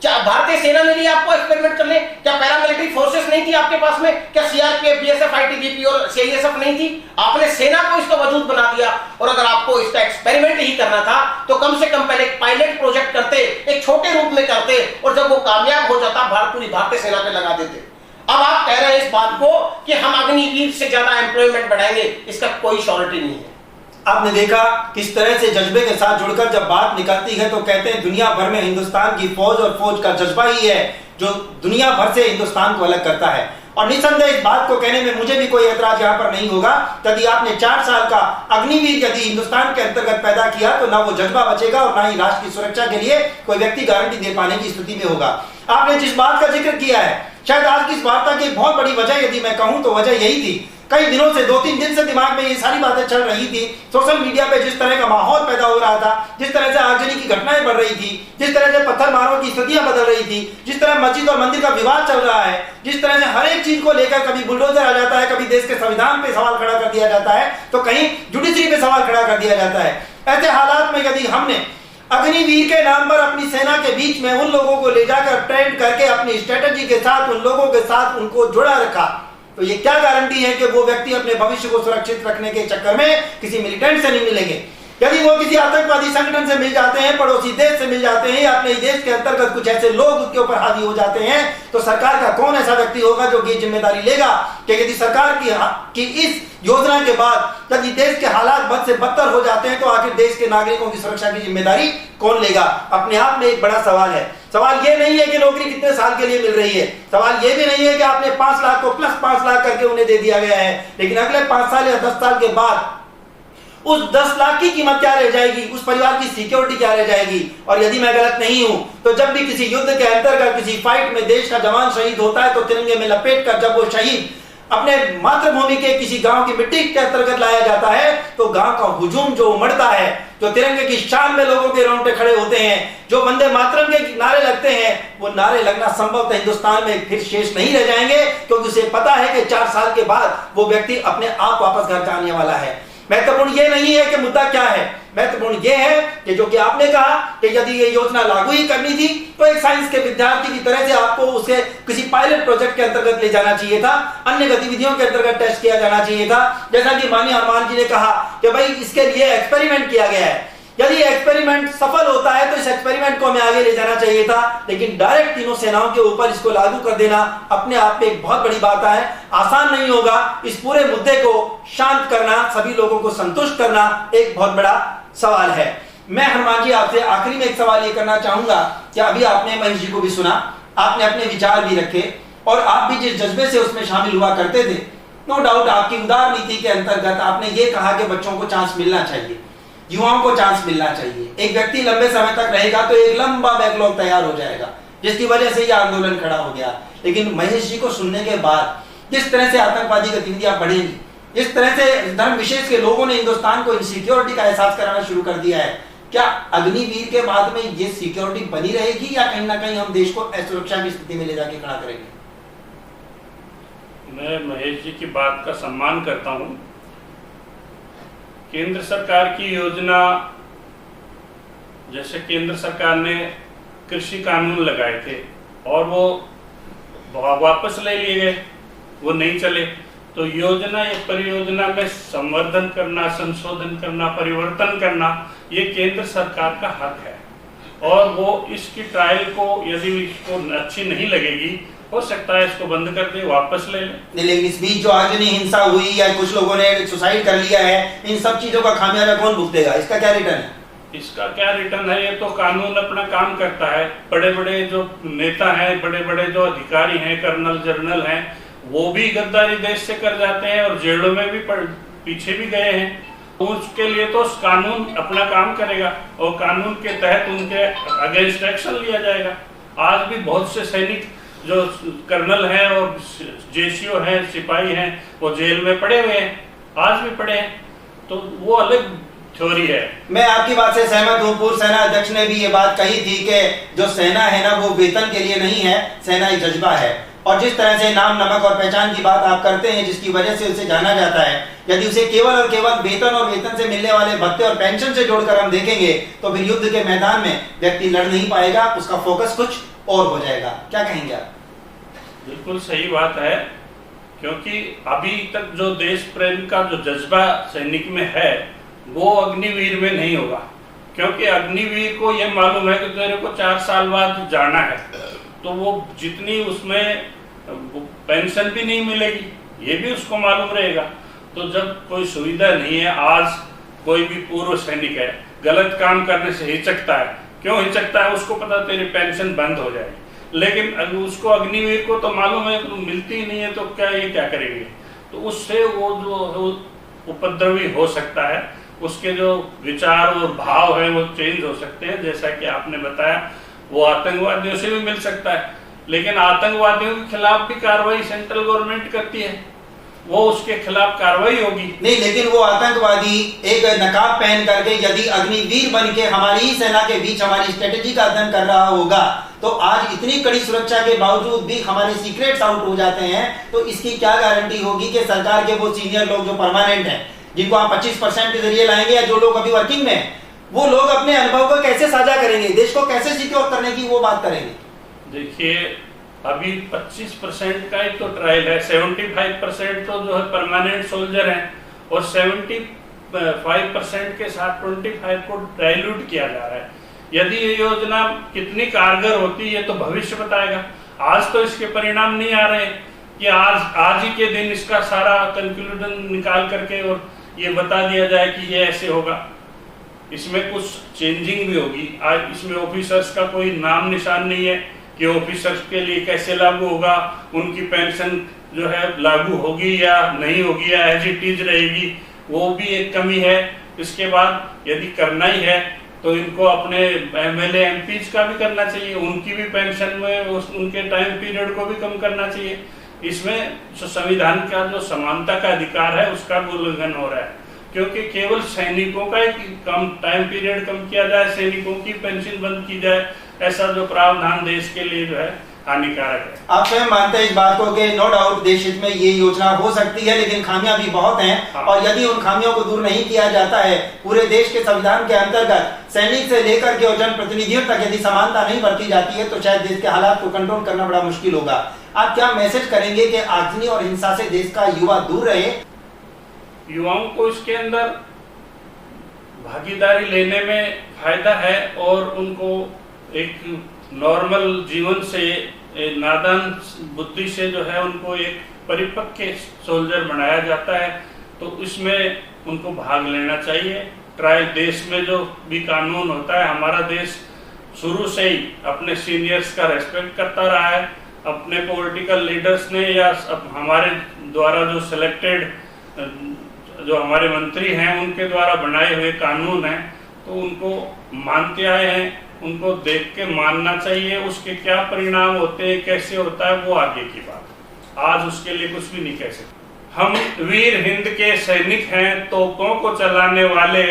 Speaker 2: क्या भारतीय सेना मिली आपको एक्सपेरिमेंट करने? क्या पैरामिलिट्री फोर्सेस नहीं थी आपके पास में? क्या सीआरपीएफ, बीएसएफ, आईटीबीपी और सीआईएसएफ नहीं थी? आपने सेना को इसका वजूद बना दिया। और अगर आपको इसका एक्सपेरिमेंट ही करना था तो कम से कम पहले एक पायलट प्रोजेक्ट करते, एक छोटे रूप में करते, और जब वो कामयाब हो जाता पूरी भारतीय सेना पे लगा देते। अब आप कह रहे हैं इस बात को कि हम अग्निवीर से ज्यादा एम्प्लॉयमेंट बढ़ाएंगे, इसका कोई श्योरिटी नहीं है।
Speaker 1: आपने देखा किस तरह से जज्बे के साथ जुड़कर जब बात निकलती है तो कहते हैं दुनिया भर में हिंदुस्तान की फौज और फौज का जज्बा ही है जो दुनिया भर से हिंदुस्तान को अलग करता है। और निसंदेह इस बात को कहने में मुझे भी कोई ऐतराज यहाँ पर नहीं होगा। यदि आपने 4 साल का अग्निवीर यदि हिंदुस्तान के अंतर्गत पैदा किया तो ना वो जज्बा बचेगा और ना ही राष्ट्र की सुरक्षा के लिए कोई व्यक्ति गारंटी दे पाने की स्थिति में होगा। आपने जिस बात का जिक्र किया है, शायद आज की इस वार्ता की एक बहुत बड़ी वजह यदि मैं कहूं तो वजह यही थी, कई दिनों से 2-3 दिन से दिमाग में ये सारी बातें चल रही थी। सोशल मीडिया पे जिस तरह का माहौल पैदा हो रहा था, जिस तरह से आगजनी की घटनाएं बढ़ रही थी, जिस तरह से पत्थर मारों की स्थितियां बदल रही थी, जिस तरह मस्जिद और मंदिर का विवाद चल रहा है, जिस तरह से हर एक चीज को लेकर कभी बुलडोजर आ जाता है, कभी देश के संविधान पे सवाल खड़ा कर दिया जाता है, तो कहीं जुडिशरी पे सवाल खड़ा कर दिया जाता है। ऐसे हालात में यदि हमने अग्निवीर के नाम पर अपनी सेना के बीच में उन लोगों को ले जाकर ट्रेंड करके अपनी स्ट्रेटेजी के साथ उन लोगों के साथ उनको जुड़ा रखा, तो ये क्या गारंटी है कि वो व्यक्ति अपने भविष्य को सुरक्षित रखने के चक्कर में किसी मिलिटेंट से नहीं मिलेंगे? यदि वो किसी आतंकवादी संगठन से मिल जाते हैं, पड़ोसी देश से मिल जाते हैं, या अपने देश के अंतर्गत कुछ ऐसे लोग उसके ऊपर हावी हो जाते हैं, तो सरकार का कौन ऐसा व्यक्ति होगा जो ये जिम्मेदारी लेगा कि यदि सरकार की इस योजना के बाद यदि देश के हालात बद से बदतर हो जाते हैं तो आखिर देश के नागरिकों की सुरक्षा की जिम्मेदारी कौन लेगा? अपने आप में एक बड़ा सवाल है। सवाल ये नहीं है कि नौकरी कितने साल के लिए मिल रही है, सवाल ये भी नहीं है कि आपने 5 लाख को प्लस 5 लाख करके उन्हें दे दिया गया है, लेकिन अगले 5 साल या 10 साल के बाद उस 10 लाख की कीमत क्या रह जाएगी, उस परिवार की सिक्योरिटी क्या रह जाएगी? और यदि मैं गलत नहीं हूं तो जब भी किसी युद्ध के अंतर्गत किसी फाइट में देश का जवान शहीद होता है तो तिरंगे में लपेट कर जब वो शहीद अपने मातृभूमि के किसी गांव की मिट्टी के अंतर्गत लाया जाता है तो गांव का हुजूम जो उमड़ता है, जो तिरंगे की शान में लोगों के रोंगटे खड़े होते हैं, जो वंदे मातरम के नारे लगते हैं, वो नारे लगना संभवतः हिंदुस्तान में फिर शेष नहीं रह जाएंगे, क्योंकि उसे पता है कि 4 साल के बाद वो व्यक्ति अपने आप वापस घर आने वाला है। महत्वपूर्ण ये नहीं है कि मुद्दा क्या है, महत्वपूर्ण ये है कि जो कि आपने कहा कि यदि ये योजना लागू ही करनी थी तो एक साइंस के विद्यार्थी की तरह से आपको उसे किसी पायलट प्रोजेक्ट के अंतर्गत ले जाना चाहिए था, अन्य गतिविधियों के अंतर्गत टेस्ट किया जाना चाहिए था। जैसा कि माननीय हनुमान जी ने कहा कि भाई इसके लिए एक्सपेरिमेंट किया गया है, यदि एक्सपेरिमेंट सफल होता है तो इस एक्सपेरिमेंट को हमें आगे ले जाना चाहिए था, लेकिन डायरेक्ट तीनों सेनाओं के ऊपर इसको लागू कर देना अपने आप में एक बहुत बड़ी बात है। आसान नहीं होगा इस पूरे मुद्दे को शांत करना, सभी लोगों को संतुष्ट करना एक बहुत बड़ा सवाल है। मैं हनुमान जी आपसे आखिरी में एक सवाल ये करना चाहूंगा कि अभी आपने महेश जी को भी सुना, आपने अपने विचार भी रखे और आप भी जिस जज्बे से उसमें शामिल हुआ करते थे, नो डाउट आपकी उदार नीति के अंतर्गत आपने ये कहा कि बच्चों को चांस मिलना चाहिए, युवाओं को चांस मिलना चाहिए। एक व्यक्ति लंबे समय तक रहेगा तो एक लंबा बैकलॉग तैयार हो जाएगा, जिसकी वजह से यह आंदोलन खड़ा हो गया। लेकिन महेश जी को सुनने के बाद जिस तरह से आतंकवादी गतिविधियां बढ़ेंगी, जिस तरह से धर्म विशेष के लोगों ने हिंदुस्तान को इनसिक्योरिटी का एहसास कराना शुरू कर दिया है, क्या अग्निवीर के बाद में ये सिक्योरिटी बनी रहेगी या कहीं ना कहीं हम देश को असुरक्षा की स्थिति में ले जाके खड़ा करेंगे?
Speaker 3: मैं महेश जी की बात का सम्मान करता हूं। केंद्र सरकार की योजना, जैसे केंद्र सरकार ने कृषि कानून लगाए थे और वो वापस ले लिए गए, वो नहीं चले, तो योजना या परियोजना में संवर्धन करना, संशोधन करना, परिवर्तन करना ये केंद्र सरकार का हक है। और वो इसकी ट्रायल को यदि इसको अच्छी नहीं लगेगी, हो सकता है इसको बंद कर दे, वापस ले ले।
Speaker 1: लेकिन इस बीच जो आगजनी हिंसा हुई या कुछ लोगों ने सुसाइड कर लिया है, इन सब चीजों का खामियाजा कौन भुगतेगा? इसका क्या रिटर्न है?
Speaker 3: इसका क्या रिटर्न है? ये तो कानून अपना काम करता है। बड़े बड़े जो नेता हैं, बड़े बड़े जो अधिकारी हैं, कर्नल जनरल हैं, वो भी गद्दारी देश से कर जाते हैं और जेलों में भी पीछे भी गए हैं। उसके लिए तो कानून अपना काम करेगा और कानून के तहत उनके अगेंस्ट एक्शन लिया जाएगा। आज भी बहुत से सैनिक जो कर्नल हैं और जेसीओ हैं, सिपाही हैं, वो जेल में पड़े हुए हैं, आज भी पड़े हैं। तो वो अलग थ्योरी है।
Speaker 1: मैं आपकी बात से सहमत हूँ। पूर्व सेना अध्यक्ष ने भी ये बात कही थी कि जो सेना है ना, वो वेतन के लिए नहीं है, सेना एक जज्बा है। और जिस तरह से नाम, नमक और पहचान की बात आप करते हैं, जिसकी वजह से उसे जाना जाता है, यदि उसे केवल और केवल वेतन और वेतन से मिलने वाले भत्ते और पेंशन से जोड़कर हम देखेंगे तो फिर युद्ध के मैदान में व्यक्ति लड़ नहीं पाएगा, उसका फोकस कुछ और हो जाएगा। क्या कहेंगे आप?
Speaker 3: बिल्कुल सही बात है, क्योंकि अभी तक जो देश प्रेम का जो जज्बा सैनिक में है वो अग्निवीर में नहीं होगा। क्योंकि अग्निवीर को ये मालूम है कि तेरे को 4 साल बाद जाना है, तो वो जितनी उसमें पेंशन भी नहीं मिलेगी, ये भी उसको मालूम रहेगा। तो जब कोई सुविधा नहीं है, आज कोई भी पूर्व सैनिक है, गलत काम करने से हिचकता है। क्यों हिचकता है? उसको पता तेरी पेंशन बंद हो जाएगी। लेकिन उसको, अग्निवीर को तो मालूम है मिलती ही नहीं है, तो क्या करेंगे? तो उससे वो जो उपद्रवी हो सकता है, उसके जो विचार और भाव है वो चेंज हो सकते हैं। जैसा कि आपने बताया, वो आतंकवादियों से भी मिल सकता है, लेकिन आतंकवादियों के खिलाफ भी कार्रवाई सेंट्रल गवर्नमेंट करती है, वो उसके खिलाफ कार्रवाई होगी।
Speaker 1: नहीं, लेकिन वो आतंकवादी एक नकाब पहन करके यदि अग्निवीर बन के हमारी ही सेना के बीच हमारी स्ट्रेटेजी का अध्ययन कर रहा होगा, तो आज इतनी कड़ी सुरक्षा के बावजूद भी हमारे सीक्रेट्स आउट हो जाते हैं, तो इसकी क्या गारंटी होगी कि सरकार के वो सीनियर लोग जो परमानेंट हैं, जिनको आप 25% के जरिए लाएंगे, या जो लोग अभी वर्किंग में हैं, वो लोग अपने अनुभव को कैसे साझा करेंगे, देश को कैसे सिक्योर करने की वो बात करेंगे?
Speaker 3: देखिए, अभी 25% का ही तो ट्रायल है, 75% तो जो है परमानेंट सोल्जर हैं और 75% के साथ 25 को डाइल्यूट किया जा रहा है। यदि ये योजना कितनी कारगर होती है तो भविष्य बताएगा। आज तो इसके परिणाम नहीं आ रहे कि आज ही के दिन इसका सारा कंक्लूजन निकाल करके और ये बता दिया जाए कि ये ऐसे होगा। इसमें कुछ चेंजिंग भी होगी। आज इसमें ऑफिसर्स का कोई नाम निशान नहीं है कि ऑफिसर्स के लिए कैसे लागू होगा, उनकी पेंशन जो है लागू होगी या नहीं होगी, या एज इट इज रहेगी, वो भी एक कमी है। इसके बाद यदि करना ही है तो इनको अपने एमएलए एमपीज का भी करना चाहिए, उनकी भी पेंशन में उनके टाइम पीरियड को भी कम करना चाहिए। इसमें जो संविधान का जो समानता का अधिकार है उसका उल्लंघन हो रहा है, क्योंकि केवल सैनिकों का एक कम टाइम पीरियड कम किया जाए, सैनिकों की पेंशन बंद की जाए, ऐसा जो प्रावधान देश के लिए जो है हानिकारक है।
Speaker 1: आप स्वयं मानते हैं इस बात को कि नो डाउट देश हित में ये योजना हो सकती है, लेकिन खामियां भी बहुत हैं।
Speaker 3: हाँ।
Speaker 1: और यदि उन खामियों को दूर नहीं किया जाता है, पूरे देश के संविधान के अंतर्गत सैनिक से लेकर के और जनप्रतिनिधियों तक यदि समानता नहीं बरती जाती है, तो शायद देश के हालात को कंट्रोल करना बड़ा मुश्किल होगा। आप क्या मैसेज करेंगे कि आगजनी और हिंसा से देश का युवा दूर रहे?
Speaker 3: युवाओं को इसके अंदर भागीदारी लेने में फायदा है और उनको एक नॉर्मल जीवन से, नादान बुद्धि से जो है उनको एक परिपक्व सोल्जर बनाया जाता है, तो इसमें उनको भाग लेना चाहिए। ट्रायल देश में जो भी कानून होता है, हमारा देश शुरू से ही अपने सीनियर्स का रेस्पेक्ट करता रहा है। अपने पॉलिटिकल लीडर्स ने या हमारे द्वारा जो सिलेक्टेड जो हमारे मंत्री हैं उनके द्वारा बनाए हुए कानून हैं, तो उनको मानते आए हैं, उनको देख के मानना चाहिए। उसके क्या परिणाम होते हैं, कैसे होता है, वो आगे की बात। आज उसके लिए कुछ भी नहीं कह सकते। हम वीर हिंद के सैनिक हैं, तोपों को चलाने वाले,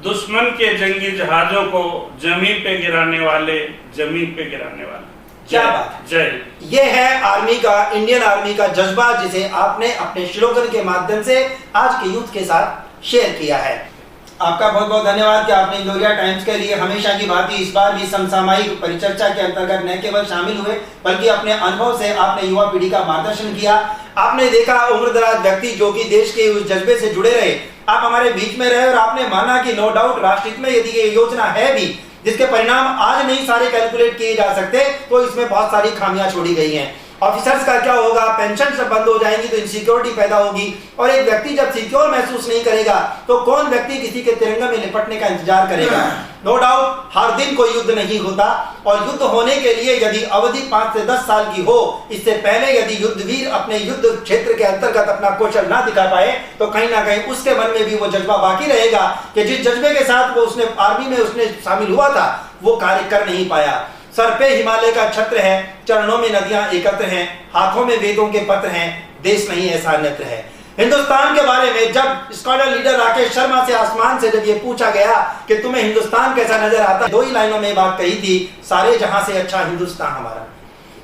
Speaker 3: दुश्मन के जंगी जहाजों को जमीन पे गिराने वाले, जमीन पे गिराने वाले।
Speaker 1: क्या बात,
Speaker 3: जय।
Speaker 1: ये है आर्मी का, इंडियन आर्मी का जज्बा, जिसे आपने अपने स्लोगन के माध्यम से आज के यूथ के साथ शेयर किया है। आपका बहुत बहुत धन्यवाद कि आपने इंदौरिया टाइम्स के लिए हमेशा की भांति इस बार भी समसामयिक परिचर्चा के अंतर्गत न केवल शामिल हुए, बल्कि अपने अनुभव से आपने युवा पीढ़ी का मार्गदर्शन किया। आपने देखा उम्रदराज व्यक्ति जो कि देश के उस जज्बे से जुड़े रहे, आप हमारे बीच में रहे और आपने माना कि नो डाउट राष्ट्रहित में यदि ये योजना है भी, जिसके परिणाम आज नहीं सारे कैलकुलेट किए जा सकते, तो इसमें बहुत सारी खामियां छोड़ी गई हैं। ऑफिसर्स का क्या होगा, पेंशन सब बंद हो जाएंगी तो इनसिक्योरिटी पैदा होगी, और एक व्यक्ति जब सिक्योर महसूस नहीं करेगा तो कौन व्यक्ति किसी के तिरंगे में लिपटने का इंतजार करेगा। नो डाउट हर दिन कोई युद्ध नहीं होता, और युद्ध होने के लिए यदि अवधि 5 से 10 साल की हो, इससे पहले यदि युद्धवीर अपने युद्ध क्षेत्र के अंतर्गत अपना कौशल ना दिखा पाए तो कहीं ना कहीं उसके मन में भी वो जज्बा बाकी रहेगा कि जिस जज्बे के साथ वो उसने आर्मी में उसने शामिल हुआ था वो कार्य कर नहीं पाया। सर पे हिमालय का छत्र है, चरणों में नदियां एकत्र हैं, हाथों में वेदों के पत्र हैं, देश नहीं ऐसा अन्यत्र है। हिंदुस्तान के बारे में जब स्कॉलर लीडर राकेश शर्मा से आसमान से जब ये पूछा गया कि तुम्हें हिंदुस्तान कैसा नजर आता है, 2 ही लाइनों में बात कही थी, सारे जहां से अच्छा हिंदुस्तान हमारा।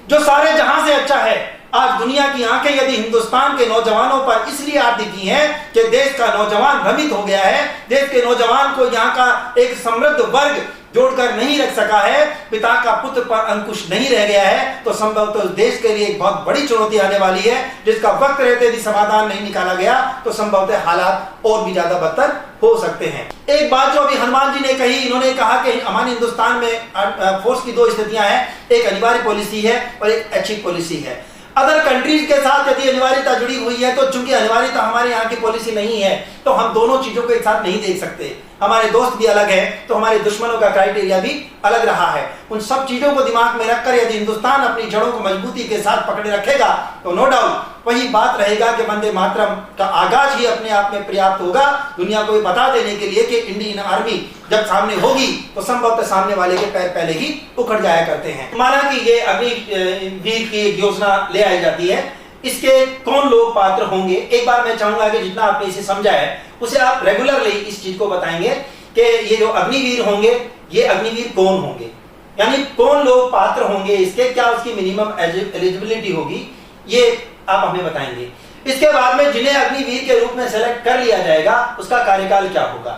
Speaker 1: जो सारे जहां से अच्छा है, आज दुनिया की आंखें यदि हिंदुस्तान के नौजवानों पर इसलिए आती की हैं कि देश का नौजवान भ्रमित हो गया है, देश के नौजवान को यहाँ का एक समृद्ध वर्ग जोड़कर नहीं रख सका है, पिता का पुत्र पर अंकुश नहीं रह गया है, तो संभवतः तो देश के लिए एक बहुत बड़ी चुनौती आने वाली है, जिसका वक्त रहते यदि समाधान नहीं निकाला गया तो संभवतः हालात और भी ज्यादा बदतर हो सकते हैं। एक बात जो अभी हनुमान जी ने कही, इन्होंने कहा कि हमारे हिंदुस्तान में फोर्स की 2 स्थितियां हैं, एक अनिवार्य पॉलिसी है और एक ऐच्छिक पॉलिसी है। अदर कंट्रीज के साथ यदि अनिवार्यता जुड़ी हुई है तो चूंकि अनिवार्यता हमारे यहाँ की पॉलिसी नहीं है तो हम दोनों चीजों को एक साथ नहीं देख सकते। हमारे दोस्त भी अलग हैं तो हमारे दुश्मनों का क्राइटेरिया भी अलग रहा है। उन सब चीजों को दिमाग में रखकर यदि हिंदुस्तान अपनी जड़ों को मजबूती के साथ पकड़े रखेगा तो नो डाउट वही बात रहेगा कि वंदे मातरम का आगाज ही अपने आप में पर्याप्त होगा दुनिया को बता देने के लिए कि इंडियन आर्मी जब सामने होगी तो संभवतः सामने वाले के पैर पहले ही उखड़ जाया करते हैं। माना कि ये अग्निवीर की योजना ले आई जाती है, इसके कौन लोग पात्र होंगे। एक बार मैं चाहूंगा कि जितना आपने इसे समझा है उसे आप रेगुलरली इस चीज को बताएंगे कि ये जो अग्निवीर होंगे ये अग्निवीर कौन होंगे, यानी कौन लोग पात्र होंगे इसके, क्या उसकी मिनिमम एलिजिबिलिटी होगी, ये आप हमें बताएंगे। इसके बाद में जिन्हें अग्निवीर के रूप में सेलेक्ट कर लिया जाएगा उसका कार्यकाल क्या होगा,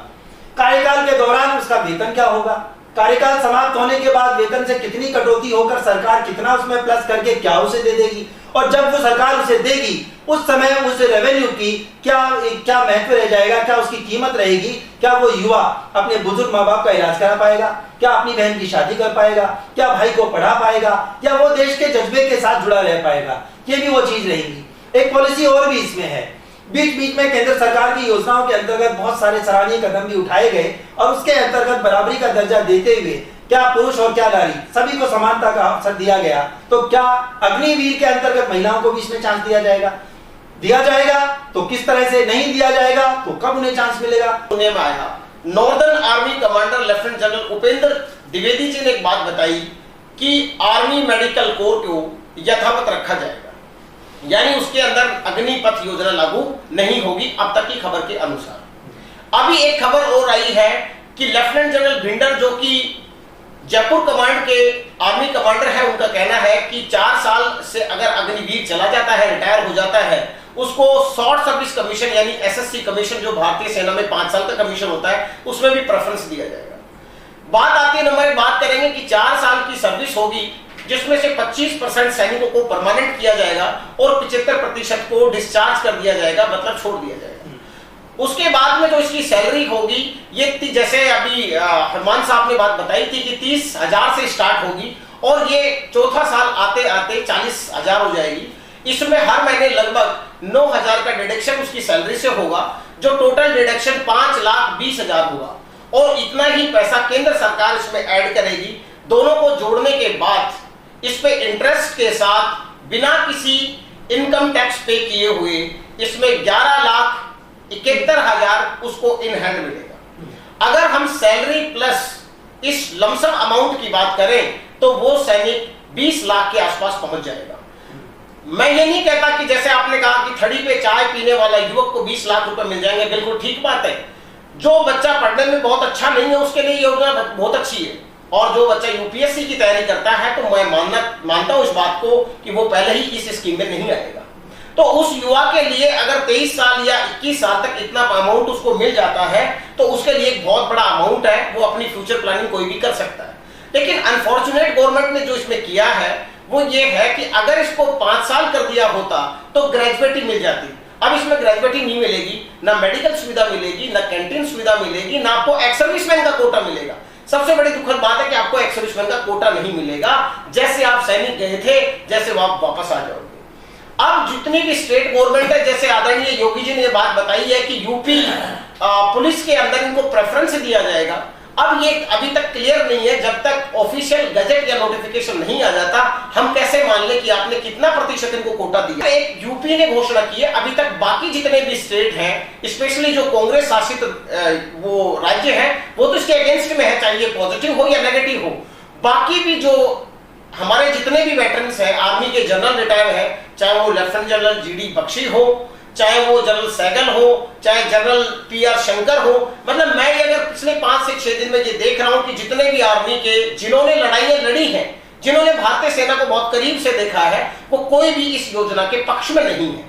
Speaker 1: कार्यकाल के दौरान उसका वेतन क्या होगा, कार्यकाल समाप्त होने के बाद वेतन से कितनी कटौती होकर सरकार कितना उसमें प्लस करके क्या उसे दे देगी, और जब वो सरकार उसे देगी उस समय उस रेवेन्यू की क्या महत्व रह जाएगा, क्या उसकी कीमत रहेगी, क्या वो युवा अपने बुजुर्ग माँ बाप का इलाज करा पाएगा, क्या अपनी बहन की शादी कर पाएगा, क्या भाई को पढ़ा पाएगा, या वो देश के जज्बे के साथ जुड़ा रह पाएगा, ये भी वो चीज रहेगी। एक पॉलिसी और भी इसमें है, बीच बीच में केंद्र सरकार की योजनाओं के अंतर्गत बहुत सारे सराहनीय कदम भी उठाए गए और उसके अंतर्गत बराबरी का दर्जा देते हुए क्या पुरुष और क्या नारी सभी को समानता का अवसर दिया गया, तो क्या अग्निवीर के अंतर्गत महिलाओं को भी इसमें चांस दिया जाएगा तो किस तरह से, नहीं दिया जाएगा तो कब उन्हें चांस मिलेगा।
Speaker 2: Northern army commander lieutenant general Upendra Dwivedi ji ने एक बात बताई कि आर्मी मेडिकल कोर को यथावत रखा जाएगा, यानी उसके अंदर अग्निपथ योजना लागू नहीं होगी अब तक की खबर के अनुसार। अभी एक खबर और आई है कि लेफ्टिनेंट जनरल भिंडर जो कि जयपुर कमांड के आर्मी कमांडर है, उनका कहना है कि 4 साल से अगर अग्निवीर चला जाता है, रिटायर हो जाता है, उसको शॉर्ट सर्विस कमीशन यानी एसएससी कमीशन जो भारतीय सेना में 5 साल का कमीशन होता है उसमें भी प्रेफरेंस दिया जाएगा। बात आती है नंबर 1 बात करेंगे कि 4 साल की सर्विस होगी जिसमें से 25% सैनिकों को परमानेंट किया जाएगा और 75% को डिस्चार्ज कर दिया जाएगा, मतलब छोड़ दिया जाएगा। उसके बाद में जो इसकी सैलरी होगी ये जैसे अभी हनुमान साहब ने बात बताई थी कि 30,000 से स्टार्ट होगी और ये 4था साल आते आते 40,000 हो जाएगी। इसमें हर महीने लगभग 9,000 का डिडक्शन उसकी सैलरी से होगा, जो टोटल डिडक्शन 5,20,000 होगा और इतना ही पैसा केंद्र सरकार इसमें ऐड करेगी। दोनों को जोड़ने के बाद इस पे इंटरेस्ट के साथ बिना किसी इनकम टैक्स पे किए हुए इसमें 11,71,000 उसको इन हैंड मिलेगा। अगर हम सैलरी प्लस इस लमसम अमाउंट की बात करें तो वो सैनिक 20 लाख के आसपास पहुंच जाएगा। मैं ये नहीं कहता कि जैसे आपने कहा कि थड़ी पे चाय पीने वाला युवक को 20 लाख रुपए मिल जाएंगे, बिल्कुल ठीक बात है। जो बच्चा पढ़ने में बहुत अच्छा नहीं है उसके लिए योजना बहुत अच्छी है, और जो बच्चा यूपीएससी की तैयारी करता है तो मैं मानता हूं इस बात को कि वो पहले ही इस स्कीम में नहीं आएगा। तो उस युवा के लिए अगर 23 साल या 21 साल तक इतना अमाउंट उसको मिल जाता है तो उसके लिए एक बहुत बड़ा अमाउंट है, वो अपनी फ्यूचर प्लानिंग कोई भी कर सकता है। लेकिन अनफॉर्चुनेट गवर्नमेंट ने जो इसमें किया है वो ये है कि अगर इसको 5 साल कर दिया होता तो ग्रेजुएटी मिल जाती। अब इसमें ग्रेजुएटी नहीं मिलेगी, ना मेडिकल सुविधा मिलेगी, ना कैंटीन सुविधा मिलेगी, ना आपको एक्स सर्विसमैन का कोटा मिलेगा। सबसे बड़ी दुखद बात है कि आपको एक्स सर्विसमैन का कोटा नहीं मिलेगा। जैसे आप सैनिक गए थे, जैसे आप वापस आ जाओगे। अब जितनी भी स्टेट गवर्नमेंट है, जैसे आदरणीय योगी जी ने ये बात बताई है कि यूपी पुलिस के अंदर इनको प्रेफरेंस दिया जाएगा। अब ये अभी तक क्लियर नहीं है, जब तक ऑफिशियल गजट या नोटिफिकेशन नहीं आ जाता हम कैसे मान ले कि आपने कितना प्रतिशत इनको कोटा दिया। एक यूपी ने घोषणा की है, अभी तक बाकी जितने भी स्टेट हैं, स्पेशली जो कांग्रेस शासित वो राज्य हैं, वो तो इसके अगेंस्ट में है, चाहे ये पॉजिटिव हो या नेगेटिव हो। बाकी भी जो हमारे जितने भी वेटरन्स हैं, आर्मी के जनरल रिटायर हैं, चाहे वो लेफ्टिनेंट जनरल जीडी बख्शी हो, चाहे वो जनरल सहगल हो, चाहे जनरल पीआर शंकर हो, मतलब मैं ये अगर पिछले 5 से 6 दिन में ये देख रहा हूं कि जितने भी आर्मी के जिन्होंने लड़ाइयां लड़ी हैं, जिन्होंने भारतीय सेना को बहुत करीब से देखा है, वो कोई भी इस योजना के पक्ष में नहीं है।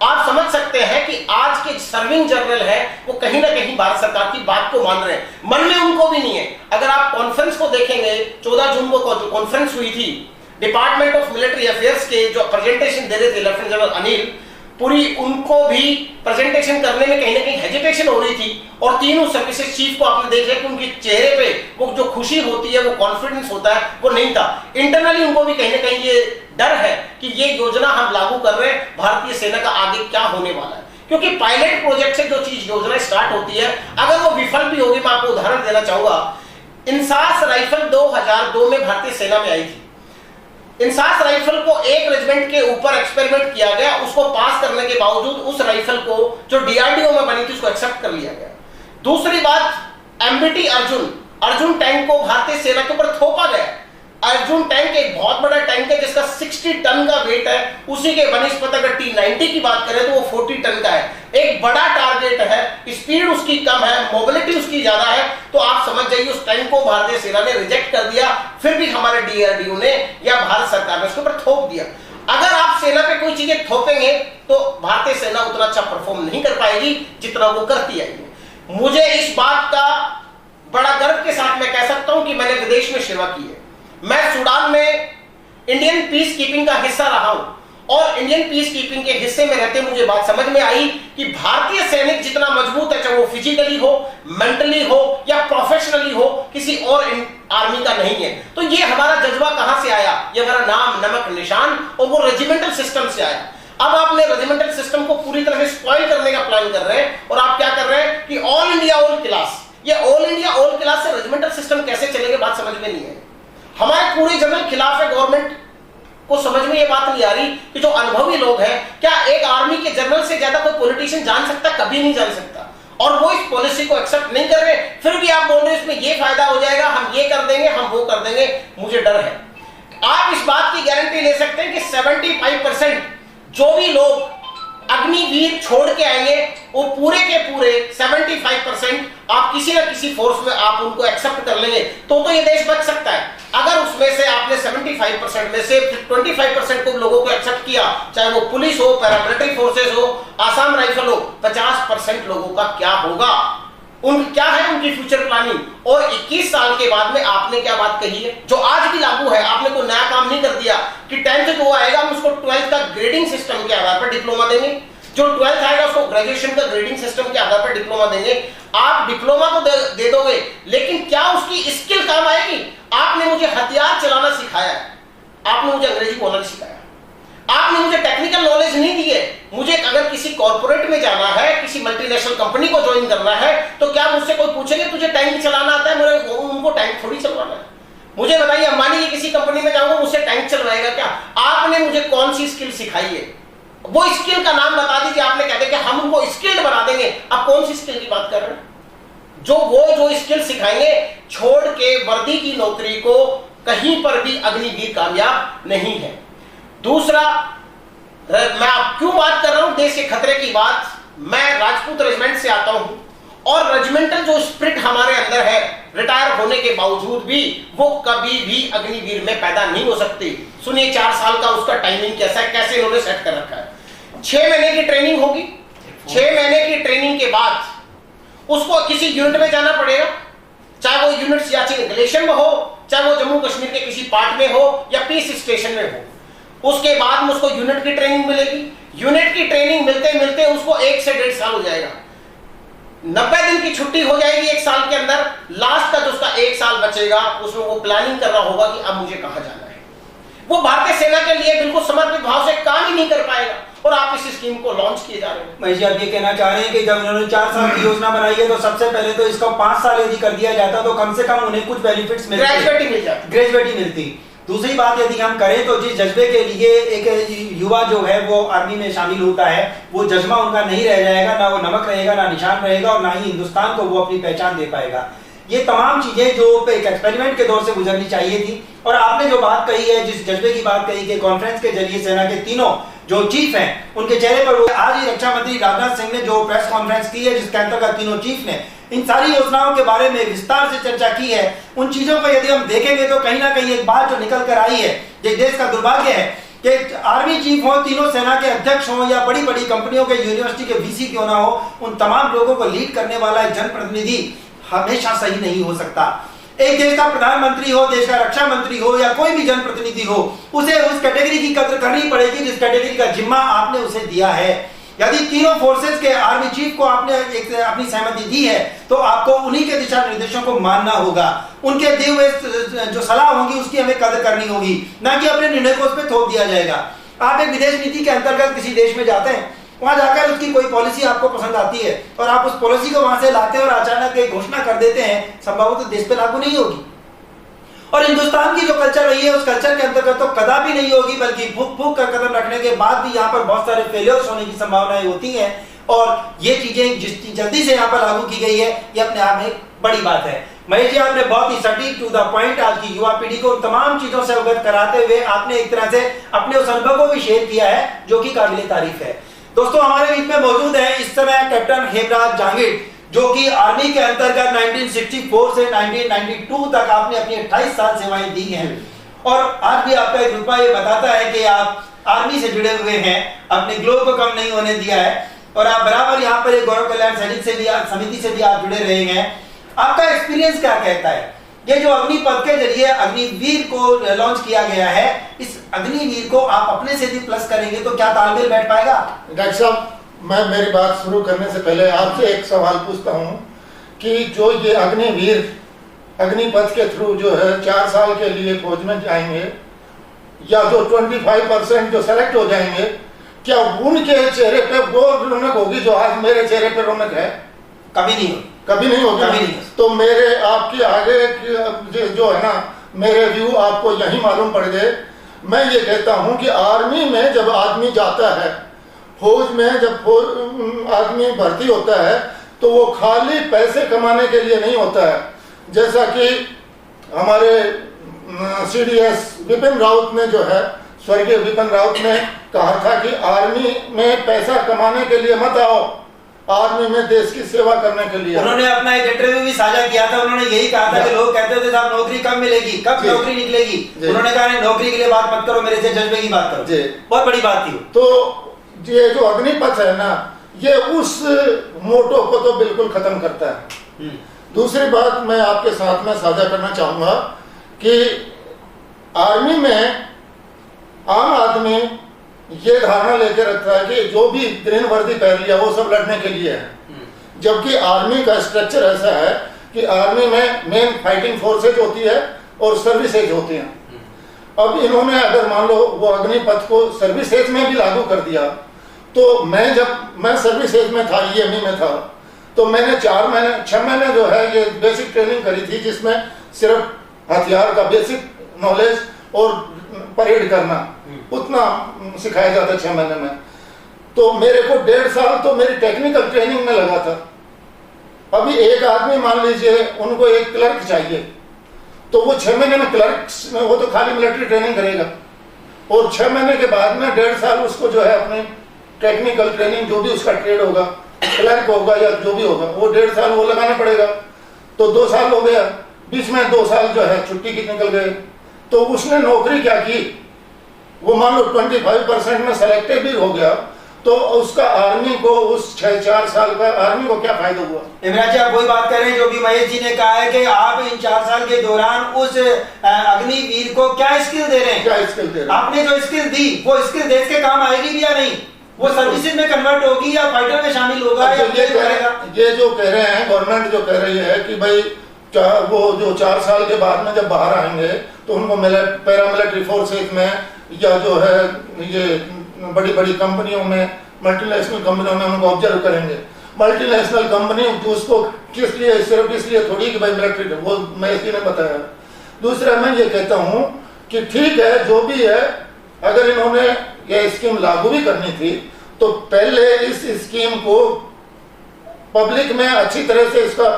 Speaker 2: आप समझ सकते हैं कि आज के सर्विंग जनरल है वो कहीं ना कहीं भारत सरकार की बात को मान रहे हैं। मन में उनको भी नहीं है। अगर आप कॉन्फ्रेंस को देखेंगे, 14 जून को जो कॉन्फ्रेंस हुई थी, डिपार्टमेंट ऑफ मिलिट्री अफेयर्स के जो प्रेजेंटेशन दे रहे थे लेफ्टिनेंट जनरल अनिल पुरी, उनको भी प्रेजेंटेशन करने में कहीं ना कहीं हेजिटेशन हो रही थी। और तीनों सर्विसेज चीफ को आपने देख लिया कि उनके चेहरे पे वो जो खुशी होती है, वो कॉन्फिडेंस होता है, वो नहीं था। इंटरनली उनको भी कहीं ना कहीं ये डर है कि ये योजना हम लागू कर रहे हैं, भारतीय सेना का आगे क्या होने वाला है। क्योंकि पायलट प्रोजेक्ट से जो चीज योजना स्टार्ट होती है, अगर वो विफल भी होगी, मैं आपको उदाहरण देना चाहूंगा। इंसास राइफल 2002 में भारतीय सेना में आई थी। इंसास राइफल को एक रेजिमेंट के ऊपर एक्सपेरिमेंट किया गया, उसको पास करने के बावजूद उस राइफल को जो डीआरडीओ में बनी थी उसको एक्सेप्ट कर लिया गया। दूसरी बात, एमबीटी अर्जुन टैंक को भारतीय सेना के ऊपर थोपा गया। अर्जुन टैंक एक बहुत बड़ा टैंक है जिसका 60 टन का वेट है, उसी के बनस्पत अगर T90 की बात करें तो वो 40 टन का है। एक बड़ा टारगेट है, स्पीड उसकी कम है, मोबिलिटी उसकी ज्यादा है, तो आप समझ जाइए उस टैंक को भारतीय सेना ने रिजेक्ट कर दिया। फिर भी हमारे डीआरडीओ ने या भारत सरकार ने उसके ऊपर थोप दिया। अगर आप सेना पे कोई चीजें थोपेंगे तो भारतीय सेना उतना अच्छा परफॉर्म नहीं कर पाएगी जितना वो करती आई है। मुझे इस बात का बड़ा गर्व के साथ मैं कह सकता हूं कि मैंने विदेश में सेवा की है। मैं सूडान में इंडियन पीस कीपिंग का हिस्सा रहा हूं और इंडियन पीस कीपिंग के हिस्से में रहते मुझे बात समझ में आई कि भारतीय सैनिक जितना मजबूत है, चाहे वो फिजिकली हो, मेंटली हो या प्रोफेशनली हो, किसी और आर्मी का नहीं है। तो ये हमारा जज्बा कहां से आया? ये हमारा नाम, नमक, निशान और वो रेजिमेंटल सिस्टम से आया। अब आपने रेजिमेंटल सिस्टम को पूरी तरह से स्पॉइल करने का प्लान कर रहे हैं और आप क्या कर रहे हैं कि ऑल इंडिया ऑल क्लास, ये ऑल इंडिया ऑल क्लास से रेजिमेंटल सिस्टम कैसे चलेगा बात समझ में नहीं है। हमारे पूरे जनरल खिलाफ है, गवर्नमेंट को समझ में ये बात नहीं आ रही कि जो अनुभवी लोग हैं, क्या एक आर्मी के जनरल से ज्यादा कोई पॉलिटिशियन जान सकता? कभी नहीं जान सकता। और वो इस पॉलिसी को एक्सेप्ट नहीं कर रहे, फिर भी आप बोल रहे हैं इसमें ये फायदा हो जाएगा, हम ये कर देंगे, हम वो कर देंगे। मुझे डर है। आप इस बात की गारंटी ले सकते हैं कि 75% जो भी लोग अग्निवीर छोड़ के आएंगे वो पूरे के पूरे 75% आप किसी ना किसी फोर्स में आप उनको एक्सेप्ट कर लेंगे, तो ये देश बच सकता है। अगर उसमें से आपने 75% में से 25% को लोगों को एक्सेप्ट किया, चाहे वो पुलिस हो, पैरामिलिट्री फोर्सेस हो, आसाम राइफल हो, 50% लोगों का क्या होगा? क्या है उनकी फ्यूचर प्लानिंग? और 21 साल के बाद में आपने क्या बात कही है जो आज भी लागू है? आपने कोई नया काम नहीं कर दिया कि 10th जो आएगा हम उसको 12th का ग्रेडिंग सिस्टम के आधार पर डिप्लोमा देंगे, जो 12th आएगा उसको ग्रेजुएशन का ग्रेडिंग सिस्टम के आधार पर डिप्लोमा देंगे। आप डिप्लोमा तो दे दोगे, लेकिन क्या उसकी स्किल काम आएगी? आपने मुझे हथियार चलाना सिखाया है, आपने मुझे अंग्रेजी बोलना सिखाया, आपने मुझे टेक्निकल नॉलेज नहीं दी है। मुझे अगर किसी कॉर्पोरेट में जाना है, किसी मल्टीनेशनल कंपनी को ज्वाइन करना है, तो क्या मुझसे कोई पूछेंगे तुझे टैंक चलाना आता है? मुझे उनको टैंक थोड़ी चलवाना है। मुझे बताइए, अंबानी की किसी कंपनी में जाऊंगा मुझसे टैंक चलवाएगा क्या? आपने मुझे कौन सी स्किल सिखाई है? वो स्किल का नाम बता दीजिए। आपने कहते कि हम उनको स्किल्ड बना देंगे। आप कौन सी स्किल की बात कर रहे हैं? जो स्किल सिखाएंगे, छोड़ के वर्दी की नौकरी को कहीं पर भी अग्निवीर कामयाब नहीं है। दूसरा, मैं आप क्यों बात कर रहा हूं देश के खतरे की बात? मैं राजपूत रेजिमेंट से आता हूं और रेजिमेंटल जो स्पिरिट हमारे अंदर है, रिटायर होने के बावजूद भी वो कभी भी अग्निवीर में पैदा नहीं हो सकती। सुनिए, 4 साल का उसका टाइमिंग कैसा है, कैसे इन्होंने सेट कर रखा है। 6 महीने की ट्रेनिंग होगी, 6 महीने की ट्रेनिंग के बाद उसको किसी यूनिट में जाना पड़ेगा, चाहे वो यूनिट सियाचिन ग्लेशियर में हो, चाहे वो जम्मू कश्मीर के किसी पार्ट में हो या पीस स्टेशन में हो। उसके बाद में उसको यूनिट की ट्रेनिंग मिलेगी। यूनिट की ट्रेनिंग मिलते मिलते उसको 1 से 1.5 साल हो जाएगा। 90 दिन की छुट्टी हो जाएगी 1 साल के अंदर, लास्ट का जो उसका 1 साल बचेगा उसमें वो प्लानिंग करना होगा कि अब मुझे कहां जाना है। वो भारतीय सेना के लिए बिल्कुल समर्पित भाव से काम ही नहीं कर पाएगा, और आप इस स्कीम को लॉन्च किए जा रहे हैं।
Speaker 1: महेश जी, आप ये कहना चाह रहे हैं कि जब उन्होंने 4 साल की योजना बनाई है तो सबसे पहले तो इसका 5 साल यदि कर दिया जाता तो कम से कम उन्हें कुछ बेनिफिट्स मिलते, ग्रेजुएटी मिलती। दूसरी बात यदि हम करें तो जिस जज्बे के लिए एक युवा जो है वो आर्मी में शामिल होता है, वो जज्बा उनका नहीं रह जाएगा, ना वो नमक रहेगा, ना निशान रहेगा, और ना ही हिंदुस्तान को वो अपनी पहचान दे पाएगा। ये तमाम चीजें जो एक एक्सपेरिमेंट के दौर से गुजरनी चाहिए थी। और आपने जो बात कही है, जिस जज्बे की बात कही कि कॉन्फ्रेंस के जरिए सेना के तीनों जो चीफ हैं उनके चेहरे पर, वो आज ही रक्षा मंत्री राजनाथ सिंह ने जो प्रेस कॉन्फ्रेंस की है जिसके अंतर्गत तीनों चीफ ने इन सारी योजनाओं के बारे में विस्तार से चर्चा की है। उन चीजों को यदि हम देखेंगे तो कहीं ना कहीं एक बात जो निकल कर आई है, ये देश का दुर्भाग्य है कि आर्मी चीफ हो, तीनों सेना के अध्यक्ष हो, या बड़ी बड़ी कंपनियों के यूनिवर्सिटी के वीसी क्यों ना हो, उन तमाम लोगों को लीड करने वाला एक जनप्रतिनिधि हमेशा सही नहीं हो सकता। एक देश का प्रधानमंत्री हो, देश का रक्षा मंत्री हो, या कोई भी जनप्रतिनिधि हो, उसे उस कैटेगरी की कद्र करनी पड़ेगी जिस कैटेगरी का जिम्मा आपने उसे दिया है। यदि तीनों फोर्सेस के आर्मी चीफ को आपने एक अपनी सहमति दी है तो आपको उन्हीं के दिशा निर्देशों को मानना होगा, उनके दिए हुए जो सलाह होगी उसकी हमें कदर करनी होगी, ना कि अपने निर्णय को उस पर थोप दिया जाएगा। आप एक विदेश नीति के अंतर्गत किसी देश में जाते हैं, वहां जाकर उसकी कोई पॉलिसी आपको पसंद आती है और आप उस पॉलिसी को वहां से लाते हैं और अचानक एक घोषणा कर देते हैं, संभवतः देश पे लागू नहीं होगी। और हिंदुस्तान की जो कल्चर रही है उस कल्चर के अंतर्गत तो कदापि नहीं होगी, बल्कि फूक फूक कर कदम रखने के बाद भी यहाँ पर बहुत सारे फेलियर्स होने की संभावनाएं होती हैं। और ये चीजें जितनी जल्दी से यहाँ पर लागू की गई है, ये अपने आप में एक बड़ी बात है। महेश जी, आपने बहुत ही सटीक टू द पॉइंट आज की युवा पीढ़ी को तमाम चीजों से अवगत कराते हुए आपने एक तरह से अपने उस अनुभव को भी शेयर किया है, जो कि काबिले तारीफ है। दोस्तों, हमारे बीच में मौजूद है इस समय कैप्टन हेमराज जहांगीर, जो कि आर्मी के अंतर्गत 1964 से 1992 तक आपने अपनी 28 साल सेवाएं दी हैं। और आज भी आपका एक रुतबा ये बताता है कि आप आर्मी से जुड़े हुए हैं, अपने ग्लो को कम नहीं होने दिया है, और आप बराबर यहाँ पर एक गौरव कल्याण समिति से भी आप जुड़े रहे हैं। आपका एक्सपीरियंस क्या कहता है? ये जो अग्निपथ के जरिए अग्निवीर को लॉन्च किया गया है, इस अग्निवीर को आप अपने से भी प्लस करेंगे तो क्या तालमेल बैठ पाएगा?
Speaker 4: डॉक्टर साहब, मैं मेरी बात शुरू करने से पहले आपसे एक सवाल पूछता हूं कि जो ये अग्निवीर अग्निपथ के थ्रू जो है 4 साल के लिए फौज में जाएंगे, या जो 25% जो सेलेक्ट हो जाएंगे, क्या उनके चेहरे पे वो रौनक होगी जो आज मेरे चेहरे पे रौनक है?
Speaker 1: कभी नहीं होगी।
Speaker 4: कभी नहीं होगी,
Speaker 1: कभी नहीं।
Speaker 4: तो मेरे आपके आगे जो है ना, मेरे व्यू आपको यही मालूम पड़ गए। मैं ये कहता हूं कि आर्मी में जब आदमी जाता है, फौज में जब आदमी भर्ती होता है, तो वो खाली पैसे कमाने के लिए नहीं होता है। जैसा कि हमारे सीडीएस विपिन रावत ने जो है, स्वर्गीय विपिन रावत ने कहा था कि आर्मी में पैसा कमाने के लिए मत आओ, आर्मी में देश की सेवा करने के लिए।
Speaker 1: उन्होंने अपना एक इंटरव्यू भी साझा किया था, उन्होंने यही कहा था कि लोग कहते थे साहब नौकरी कब मिलेगी, कब नौकरी निकलेगी। उन्होंने कहा नहीं, नौकरी के लिए बात मत करो, मेरे से जज्बे की बात करो। बहुत बड़ी बात थी।
Speaker 4: तो ये जो अग्निपथ है ना, ये उस मोटो को तो बिल्कुल खत्म करता है। दूसरी बात मैं आपके साथ में साझा करना चाहूंगा कि आर्मी में आम आदमी ये धारणा लेकर रखता है कि जो भी ग्रीन वर्दी पहन लिया वो सब लड़ने के लिए है, जबकि आर्मी का स्ट्रक्चर ऐसा है कि आर्मी में मेन फाइटिंग फोर्सेज होती है और सर्विसेज होती हैं। अब इन्होंने अगर मान लो वो अग्निपथ को सर्विसेज में भी लागू कर दिया, तो मैं सर्विसेज में था, ईएमई में था, तो मैंने 6 महीने जो है ये बेसिक ट्रेनिंग करी थी, जिसमें सिर्फ हथियार का बेसिक नॉलेज और परेड करना उतना सिखाया जाता 6 महीने में। तो मेरे को 1.5 साल तो मेरी टेक्निकल ट्रेनिंग में लगा था। अभी एक आदमी मान लीजिए उनको एक क्लर्क चाहिए, तो वो 6 महीने में क्लर्क में वो तो खाली मिलिट्री ट्रेनिंग करेगा, और 6 महीने के बाद में 1.5 साल उसको जो है अपनी टेक्निकल ट्रेनिंग, जो भी उसका ट्रेड होगा, क्लर्क होगा या जो भी होगा, वो 1.5 साल वो लगाना पड़ेगा। तो 2 साल हो गया, बीच में 2 साल जो है छुट्टी की निकल गए। तो उसने नौकरी क्या की, वो मान लो 25% में सेलेक्टेड भी हो गया, तो उसका आर्मी को उस 4 साल का आर्मी को क्या फायदा हुआ?
Speaker 1: इमरान जी, आप वही बात कर रहे हैं जो भी महेश जी ने कहा है कि आप इन 4 साल के दौरान उस अग्निवीर को क्या स्किल दे रहे हैं?
Speaker 4: क्या स्किल दे रहे हैं?
Speaker 1: आपने जो स्किल दी वो स्किल देश के काम आएगी भी या नहीं? वो सर्विसेज में कन्वर्ट होगी या फाइटर में शामिल होगा या
Speaker 4: ये जो कह रहे हैं, गवर्नमेंट जो कह रही है कि भाई वो जो 4 साल के बाद में जब बाहर आएंगे तो उनको पैरामिलिट्री फोर्सेज में या जो है ये बड़ी बड़ी कंपनियों में, मल्टीनेशनल कंपनियों में उनको ऑब्जर्व करेंगे। मल्टीनेशनल कंपनी तो उसको किस लिए, सिर्फ इसलिए थोड़ी कि भाई मिलिट्री, वो मैं इसी ने बताया। दूसरा मैं ये कहता हूँ कि ठीक है जो भी है, अगर इन्होंने ये स्कीम लागू भी करनी थी तो पहले इस स्कीम को पब्लिक में अच्छी तरह से इसका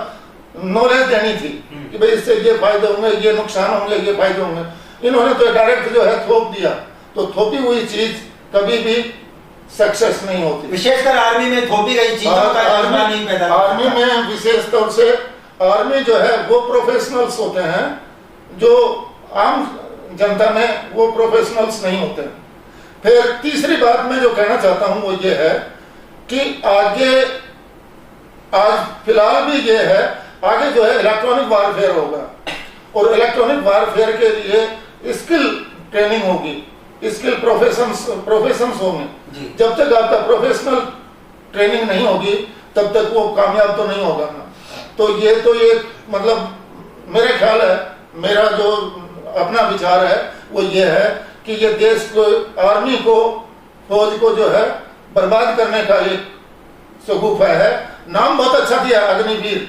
Speaker 4: नॉलेज देनी थी कि भाई इससे ये फायदे होंगे, ये नुकसान होंगे, ये फायदे होंगे। इन्होंने तो डायरेक्ट जो है थोप दिया, तो थोपी हुई चीज कभी भी सक्सेस नहीं होती।
Speaker 1: विशेषकर आर्मी में थोपी गई चीजों का जज्बा नहीं पैदा होता।
Speaker 4: आर्मी में विशेष तौर से आर्मी जो है वो प्रोफेशनल्स होते हैं, जो आम जनता में वो प्रोफेशनल्स नहीं होते। फिर तीसरी बात मैं जो कहना चाहता हूं वो ये है कि आज फिलहाल भी ये है, आगे जो है इलेक्ट्रॉनिक वारफेयर होगा और इलेक्ट्रॉनिक वारफेयर के लिए स्किल ट्रेनिंग होगी, स्किल प्रोफेशंस होंगे। जब तक आपका प्रोफेशनल ट्रेनिंग नहीं होगी तब तक वो कामयाब तो नहीं होगा ना। तो ये मतलब मेरे ख्याल है, मेरा जो अपना विचार है वो ये है कि ये देश को, आर्मी को, फौज को जो है बर्बाद करने का एक सगुफा है। नाम बहुत अच्छा दिया, अग्निवीर,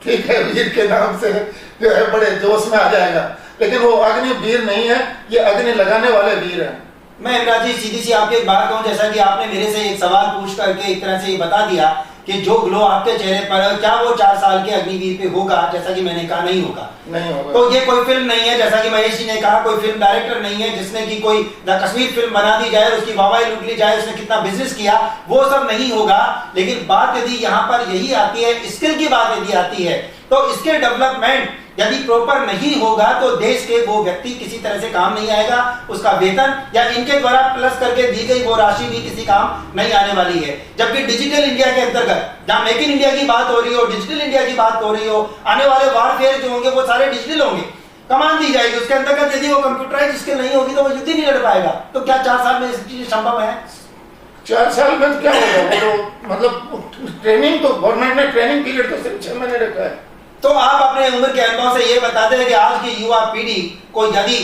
Speaker 4: ठीक है, वीर के नाम से जो है बड़े जोश में आ जाएगा, लेकिन वो अग्निवीर नहीं है, ये अग्नि लगाने वाले वीर हैं।
Speaker 1: मैं इमरान जी सीधी सी आपकी एक बात कहूं, जैसा कि आपने मेरे से एक सवाल पूछ करके एक तरह से ये बता दिया कि जो ग्लो आपके चेहरे पर है क्या वो 4 साल के अग्निवीर पे होगा, जैसा कि मैंने कहा नहीं होगा। तो ये कोई फिल्म नहीं है, जैसा कि महेश जी ने कहा, कोई फिल्म डायरेक्टर नहीं है जिसने की कोई द कश्मीर फिल्म बना दी जाए, उसकी वाहवाही लूट ली जाए, उसने कितना बिजनेस किया, वो सब नहीं होगा। लेकिन बात यदि यहाँ पर यही आती है, स्किल की बात यदि आती है, तो स्किल डेवलपमेंट यदि प्रॉपर नहीं होगा तो देश के वो व्यक्ति किसी तरह से काम नहीं आएगा, उसका वेतन या इनके द्वारा प्लस करके दी गई वो राशि भी किसी काम नहीं आने वाली है। जबकि डिजिटल इंडिया के अंतर्गत जहां मेक इन इंडिया की बात हो रही हो, डिजिटल इंडिया की बात हो रही हो, आने वाले वारफेयर जो होंगे वो सारे डिजिटल होंगे, कमान दी जाएगी उसके अंतर्गत। यदि वो कंप्यूटराइज स्किल नहीं होगी तो वो युद्ध ही नहीं लड़ पाएगा। तो क्या 4 साल में इस चीज संभव है?
Speaker 4: 4 साल में क्या होगा? तो मतलब ट्रेनिंग तो गवर्नमेंट ने ट्रेनिंग पीरियड तो सिर्फ 6 महीने रखा है।
Speaker 1: तो आप अपने उम्र के अनुभव से ये बताते हैं कि आज की युवा पीढ़ी को यदि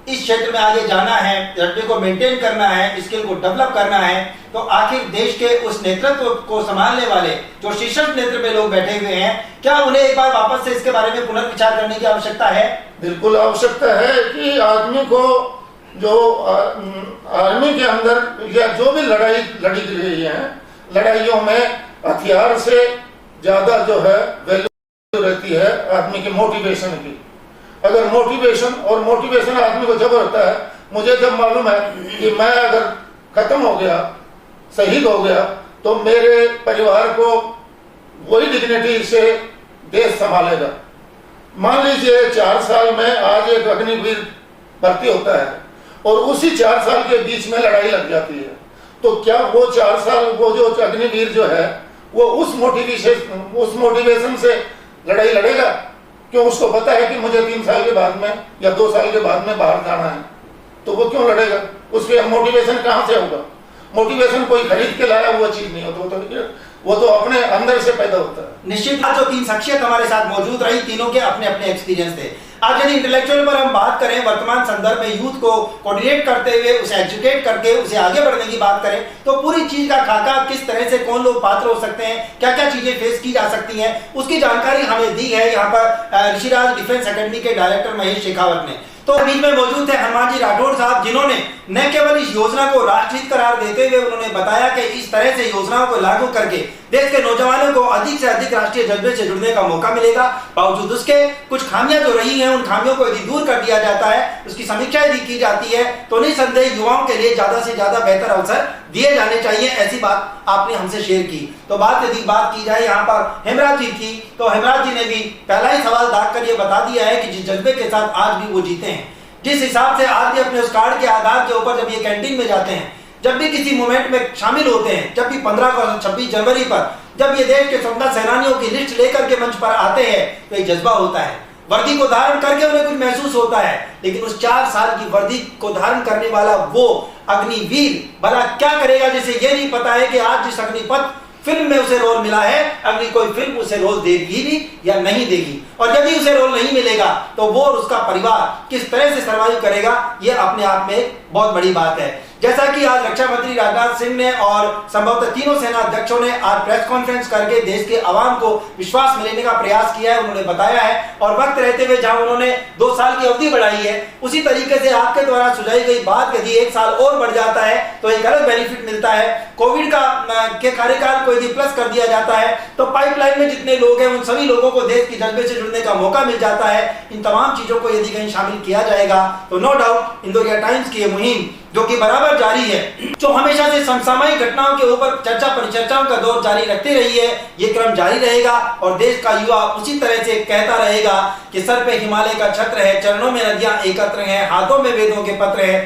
Speaker 1: इस क्षेत्र में आगे जाना है, जज्बे को मेंटेन करना है, स्किल को डेवलप करना है, तो आखिर देश के उस नेतृत्व को संभालने वाले जो शीर्ष नेतृत्व में लोग बैठे हुए हैं, क्या उन्हें एक बार वापस से इसके बारे में पुनर्विचार करने की आवश्यकता है? बिल्कुल आवश्यकता है कि आदमी को जो आर्मी के अंदर या जो भी लड़ाई लड़ी गई है, लड़ाइयों में हथियार से ज्यादा जो है वैल्यू रहती है आदमी की मोटिवेशन की। अगर मोटिवेशन आदमी को जब रहता है, मुझे जब मालूम है कि मैं अगर खत्म हो गया, शहीद हो गया, तो मेरे परिवार को वही डिग्निटी से देश संभालेगा। मान लीजिए 4 साल में आज एक अग्निवीर भर्ती होता है और उसी 4 साल के बीच में लड़ाई लग जाती है, तो क्या वो 4 साल वो जो अग्निवीर जो है वो उस मोटिवेशन से लड़ाई लड़ेगा? क्यों? उसको पता है कि मुझे 3 साल के बाद में या 2 साल के बाद में बाहर जाना है, तो वो क्यों लड़ेगा? उसके मोटिवेशन कहां से होगा? मोटिवेशन कोई खरीद के लाया हुआ चीज नहीं होता, वो तो अपने अंदर से पैदा होता है। निश्चित, जो 3 शख्सियत हमारे साथ मौजूद रही, तीनों के अपने अपने एक्सपीरियंस थे। आज यदि इंटेलेक्चुअल पर हम बात करें, वर्तमान संदर्भ में यूथ को कोऑर्डिनेट करते हुए उसे एजुकेट करके उसे आगे बढ़ने की बात करें, तो पूरी चीज का खाका, किस तरह से कौन लोग पात्र हो सकते हैं, क्या क्या चीजें फेस की जा सकती हैं, उसकी जानकारी हमें दी है यहाँ पर ऋषिराज डिफेंस एकेडमी के डायरेक्टर महेश शेखावत ने। तो बीच में मौजूद थे हनुमान जी राठौड़ साहब, जिन्होंने न केवल इस योजना को राष्ट्रहित करार देते हुए उन्होंने बताया कि इस तरह से योजनाओं को लागू करके देश के नौजवानों को अधिक से अधिक राष्ट्रीय जज्बे से जुड़ने का मौका मिलेगा। बावजूद उसके कुछ खामियां जो रही हैं, उन खामियों को यदि दूर कर दिया जाता है, उसकी समीक्षा यदि की जाती है, तो निसंदेह युवाओं के लिए ज्यादा से ज्यादा बेहतर अवसर दिए जाने चाहिए। ऐसी बात आपने हमसे शेयर की। तो यदि बात की जाए यहाँ पर हेमराज जी की, तो हेमराज जी ने भी पहला ही सवाल दाग कर ये बता दिया है कि जिस जज्बे के साथ आज भी वो जीते हैं, जिस हिसाब से आज भी अपने उस कार्ड के आधार के ऊपर जब ये कैंटीन में जाते हैं, जब भी किसी मूवमेंट में शामिल होते हैं, जब भी 15 अगस्त 26 जनवरी पर जब ये देश के स्वतंत्रता सेनानियों की लिस्ट लेकर के मंच पर आते हैं, तो एक जज्बा होता है। वर्दी को धारण करके उन्हें कुछ महसूस होता है, लेकिन उस 4 साल की वर्दी को धारण करने वाला वो अग्निवीर भला क्या करेगा, जिसे ये नहीं पता है कि आज जिस अग्निपथ फिल्म में उसे रोल मिला है, अगली कोई फिल्म उसे रोल देगी भी या नहीं देगी, और यदि उसे रोल नहीं मिलेगा तो वो और उसका परिवार किस तरह से सर्वाइव करेगा, ये अपने आप में बहुत बड़ी बात है। जैसा कि आज रक्षा मंत्री राजनाथ सिंह ने और संभवतः तीनों सेना अध्यक्षों ने आज प्रेस कॉन्फ्रेंस करके देश के आवाम को विश्वास में लेने का प्रयास किया है, उन्होंने बताया है, और वक्त रहते हुए जहां उन्होंने 2 साल की अवधि बढ़ाई है, उसी तरीके से आपके द्वारा सुझाई गई बात यदि 1 साल और बढ़ जाता है तो एक अलग बेनिफिट मिलता है। कोविड के कार्यकाल को यदि प्लस कर दिया जाता है तो पाइपलाइन में जितने लोग हैं उन सभी लोगों को देश की जज्बे से जुड़ने का मौका मिल जाता है। इन तमाम चीजों को यदि कहीं शामिल किया जाएगा तो नो डाउट इंदौरिया टाइम्स की ये मुहिम जो कि बराबर जारी है, जो हमेशा से समसामयिक घटनाओं के ऊपर चर्चा परिचर्चाओं का दौर जारी रखती रही है, ये क्रम जारी रहेगा और देश का युवा उसी तरह से कहता रहेगा कि सर पे हिमालय का छत्र है, चरणों में नदियां एकत्र हैं, हाथों में वेदों के पत्र हैं।